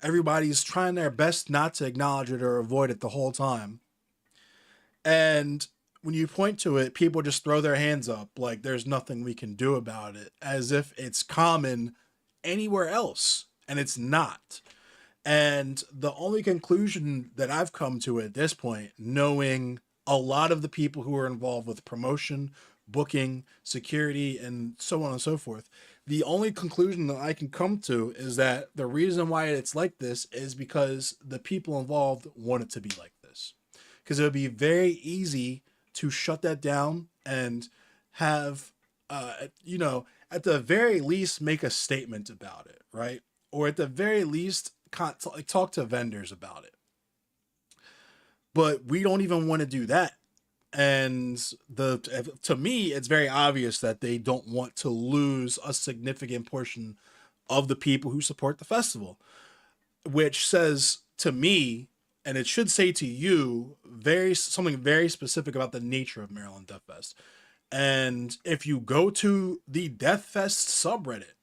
Everybody's trying their best not to acknowledge it or avoid it the whole time. And when you point to it, people just throw their hands up like there's nothing we can do about it, as if it's common anywhere else. And it's not. And the only conclusion that I've come to at this point, knowing a lot of the people who are involved with promotion, booking, security, and so on and so forth, the only conclusion that I can come to is that the reason why it's like this is because the people involved want it to be like this. Because it would be very easy to shut that down and have, at the very least, make a statement about it, right? Or at the very least, talk to vendors about it. But we don't even want to do that. And to me, it's very obvious that they don't want to lose a significant portion of the people who support the festival, which says to me, and it should say to you, something very specific about the nature of Maryland Death Fest. And if you go to the Death Fest subreddit,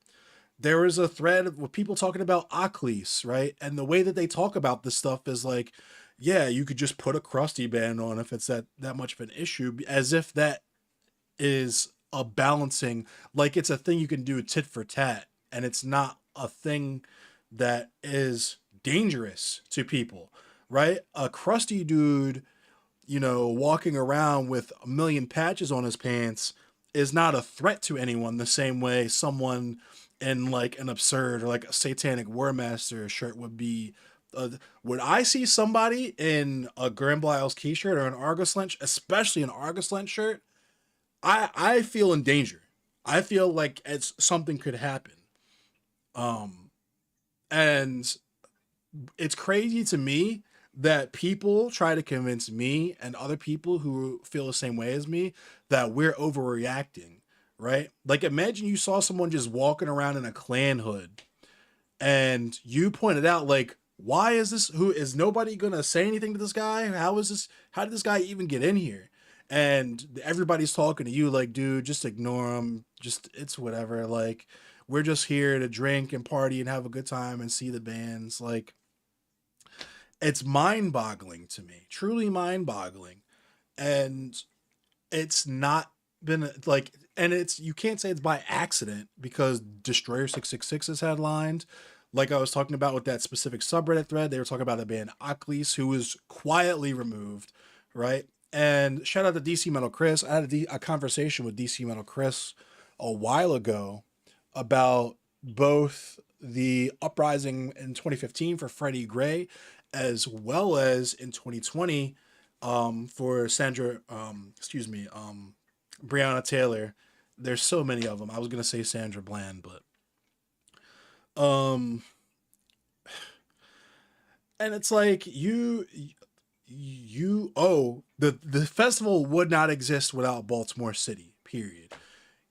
there is a thread with people talking about Aklis, right? And the way that they talk about this stuff is like, yeah, you could just put a crusty band on if it's that much of an issue, as if that is a balancing, like it's a thing you can do tit for tat, and it's not a thing that is dangerous to people, right? A crusty dude, walking around with a million patches on his pants is not a threat to anyone the same way someone in like an absurd or like a satanic war master shirt would be would I see somebody in a Grand Blyle's key shirt or an Argus Lynch, especially an Argus Lynch shirt, I feel in danger. I feel like it's something could happen. And it's crazy to me that people try to convince me and other people who feel the same way as me that we're overreacting, right? Like imagine you saw someone just walking around in a clan hood and you pointed out like, why is this, who is nobody gonna say anything to this guy? How did this guy even get in here? And everybody's talking to you like, dude, just ignore him, just it's whatever, like we're just here to drink and party and have a good time and see the bands. Like it's mind-boggling to me, truly mind-boggling. And it's not been like, and it's, you can't say it's by accident because Destroyer 666 is headlined. Like I was talking about with that specific subreddit thread, they were talking about the band Aklis, who was quietly removed, right? And shout out to DC Metal Chris. I had a conversation with DC Metal Chris a while ago about both the uprising in 2015 for Freddie Gray, as well as in 2020 for Breonna Taylor. There's so many of them. I was gonna say Sandra Bland, but um, and it's like you oh the festival would not exist without Baltimore City. Period.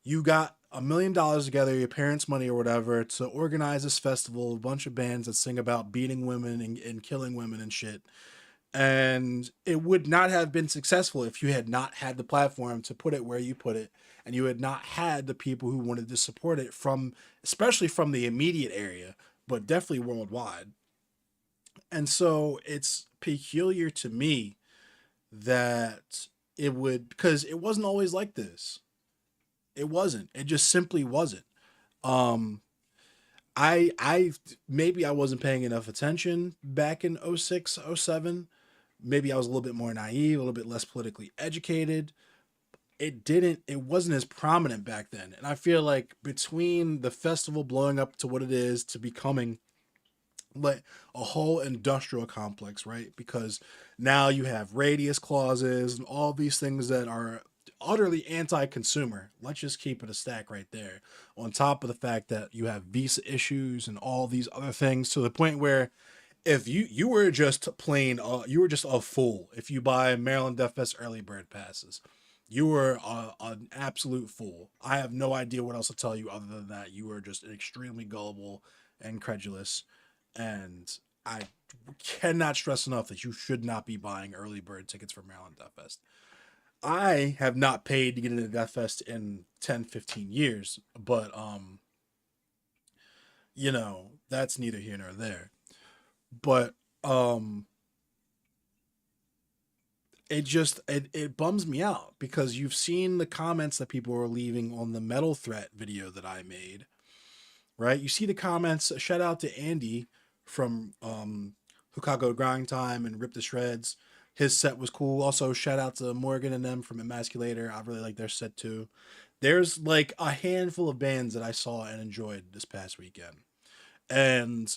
You got $1 million together, your parents' money or whatever, to organize this festival, a bunch of bands that sing about beating women and killing women and shit. And it would not have been successful if you had not had the platform to put it where you put it, and you had not had the people who wanted to support it from, especially from the immediate area, but definitely worldwide. And so it's peculiar to me that it would, because it wasn't always like this. It wasn't. It just simply wasn't. Um, I maybe I wasn't paying enough attention back in '06, '07. Maybe I was a little bit more naive, a little bit less politically educated. It wasn't as prominent back then. And I feel like between the festival blowing up to what it is to becoming like a whole industrial complex, right? Because now you have radius clauses and all these things that are utterly anti-consumer. Let's just keep it a stack right there. On top of the fact that you have visa issues and all these other things, to the point where if you were just plain you were just a fool if you buy Maryland Death Fest early bird passes. You were an absolute fool. I have no idea what else to tell you other than that you were just extremely gullible and credulous. And I cannot stress enough that you should not be buying early bird tickets for Maryland Death Fest. I have not paid to get into Death Fest in 10, 15 years, but that's neither here nor there. But it bums me out because you've seen the comments that people were leaving on the Metal Threat video that I made, right? You see the comments. Shout out to Andy from Hookako Grind Time and Rip the Shreds. His set was cool. Also, shout out to Morgan and them from Emasculator. I really like their set too. There's like a handful of bands that I saw and enjoyed this past weekend. And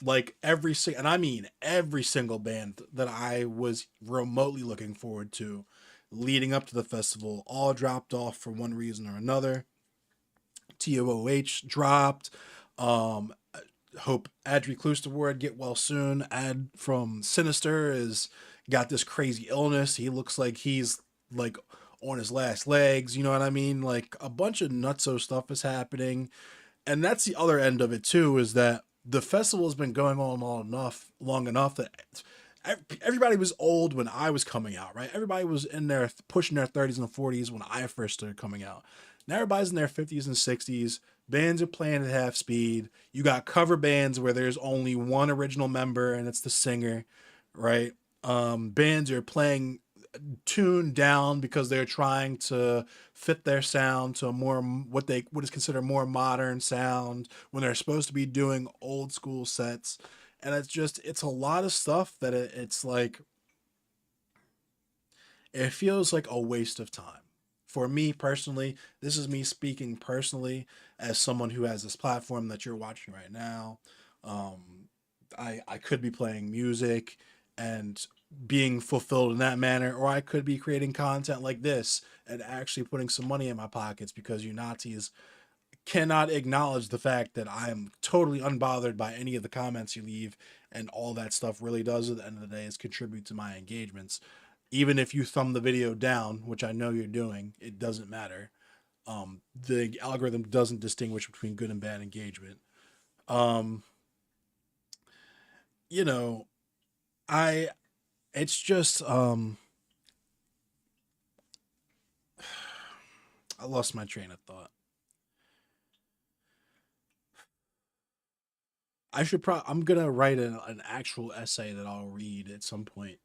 like and I mean every single band that I was remotely looking forward to leading up to the festival all dropped off for one reason or another. TOOH dropped. Hope Ad Recluse Award get well soon. Ad from Sinister is got this crazy illness. He looks like he's like on his last legs. You know what I mean? Like a bunch of nutso stuff is happening. And that's the other end of it too, is that the festival has been going on long enough that everybody was old when I was coming out, right? Everybody was in their pushing their 30s and 40s when I first started coming out. Now everybody's in their 50s and 60s. Bands are playing at half speed. You got cover bands where there's only one original member and it's the singer, right? Bands are playing tuned down because they're trying to fit their sound to a more what is considered more modern sound when they're supposed to be doing old school sets. And it's a lot of stuff that it's like it feels like a waste of time. for me personally, this is me speaking personally as someone who has this platform that you're watching right now. Um, I could be playing music and being fulfilled in that manner, or I could be creating content like this and actually putting some money in my pockets because you Nazis cannot acknowledge the fact that I am totally unbothered by any of the comments you leave, and all that stuff really does at the end of the day is contribute to my engagements. Even if you thumb the video down, which I know you're doing, it doesn't matter. The algorithm doesn't distinguish between good and bad engagement. Um, you know, I it's just I lost my train of thought. I'm gonna write an actual essay that I'll read at some point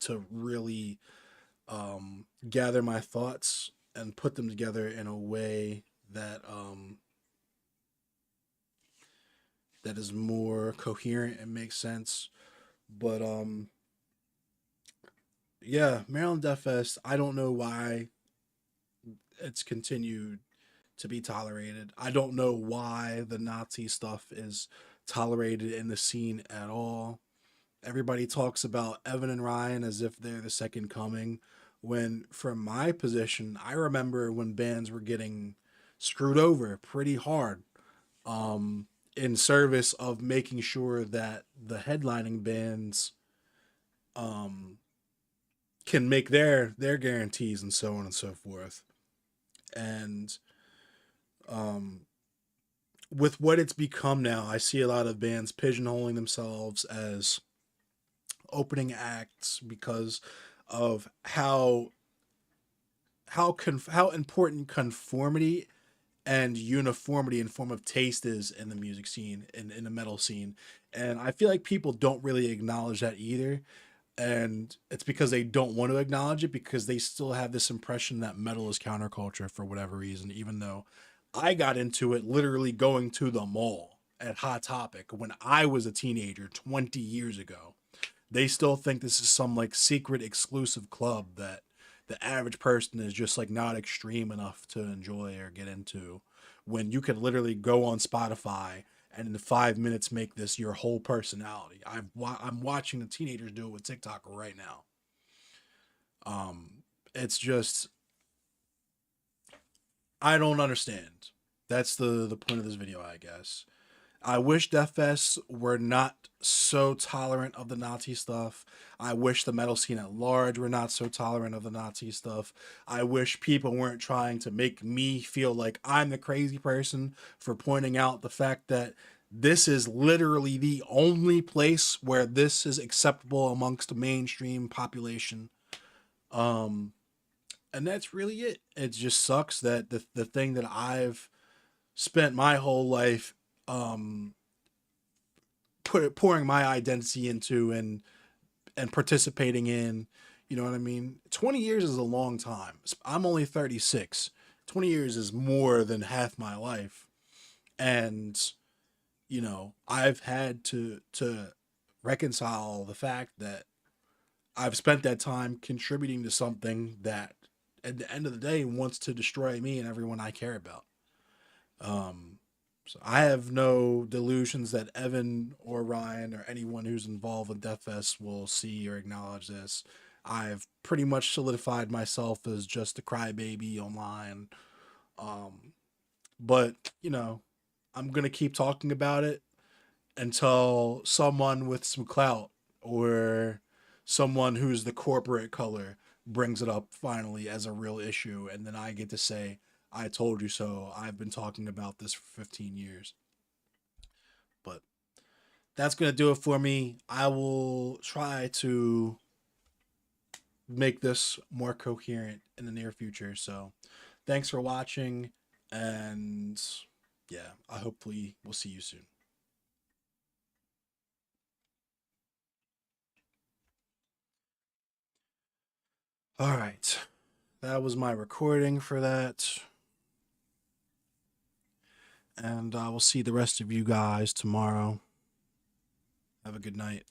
to really gather my thoughts and put them together in a way that that is more coherent and makes sense. But yeah, Maryland Death Fest. I don't know why it's continued to be tolerated. I don't know why the Nazi stuff is tolerated in the scene at all. Everybody talks about Evan and Ryan as if they're the second coming. When, from my position, I remember when bands were getting screwed over pretty hard in service of making sure that the headlining bands um, can make their guarantees and so on and so forth. And um, with what it's become now, I see a lot of bands pigeonholing themselves as opening acts because of how important conformity and uniformity in form of taste is in the music scene, in the metal scene. And I feel like people don't really acknowledge that either. And it's because they don't want to acknowledge it because they still have this impression that metal is counterculture for whatever reason, even though I got into it literally going to the mall at Hot Topic when I was a teenager 20 years ago. They still think this is some like secret exclusive club that the average person is just like not extreme enough to enjoy or get into, when you could literally go on Spotify and in 5 minutes make this your whole personality. I'm watching the teenagers do it with TikTok right now. It's just I don't understand. That's the point of this video, I guess. I wish Death Fest were not so tolerant of the Nazi stuff. I wish the metal scene at large were not so tolerant of the Nazi stuff. I wish people weren't trying to make me feel like I'm the crazy person for pointing out the fact that this is literally the only place where this is acceptable amongst the mainstream population. Um, and that's really it. It just sucks that the thing that I've spent my whole life um pouring my identity into and participating in, you know what I mean? 20 years is a long time. I'm only 36. 20 years is more than half my life. And I've had to reconcile the fact that I've spent that time contributing to something that at the end of the day wants to destroy me and everyone I care about. Um, so I have no delusions that Evan or Ryan or anyone who's involved with Death Fest will see or acknowledge this. I've pretty much solidified myself as just a crybaby online. Um, but I'm gonna keep talking about it until someone with some clout or someone who's the corporate color brings it up finally as a real issue, and then I get to say, I told you so. I've been talking about this for 15 years. But that's going to do it for me. I will try to make this more coherent in the near future. So thanks for watching. And yeah, I hopefully will see you soon. All right. That was my recording for that. And I will see the rest of you guys tomorrow. Have a good night.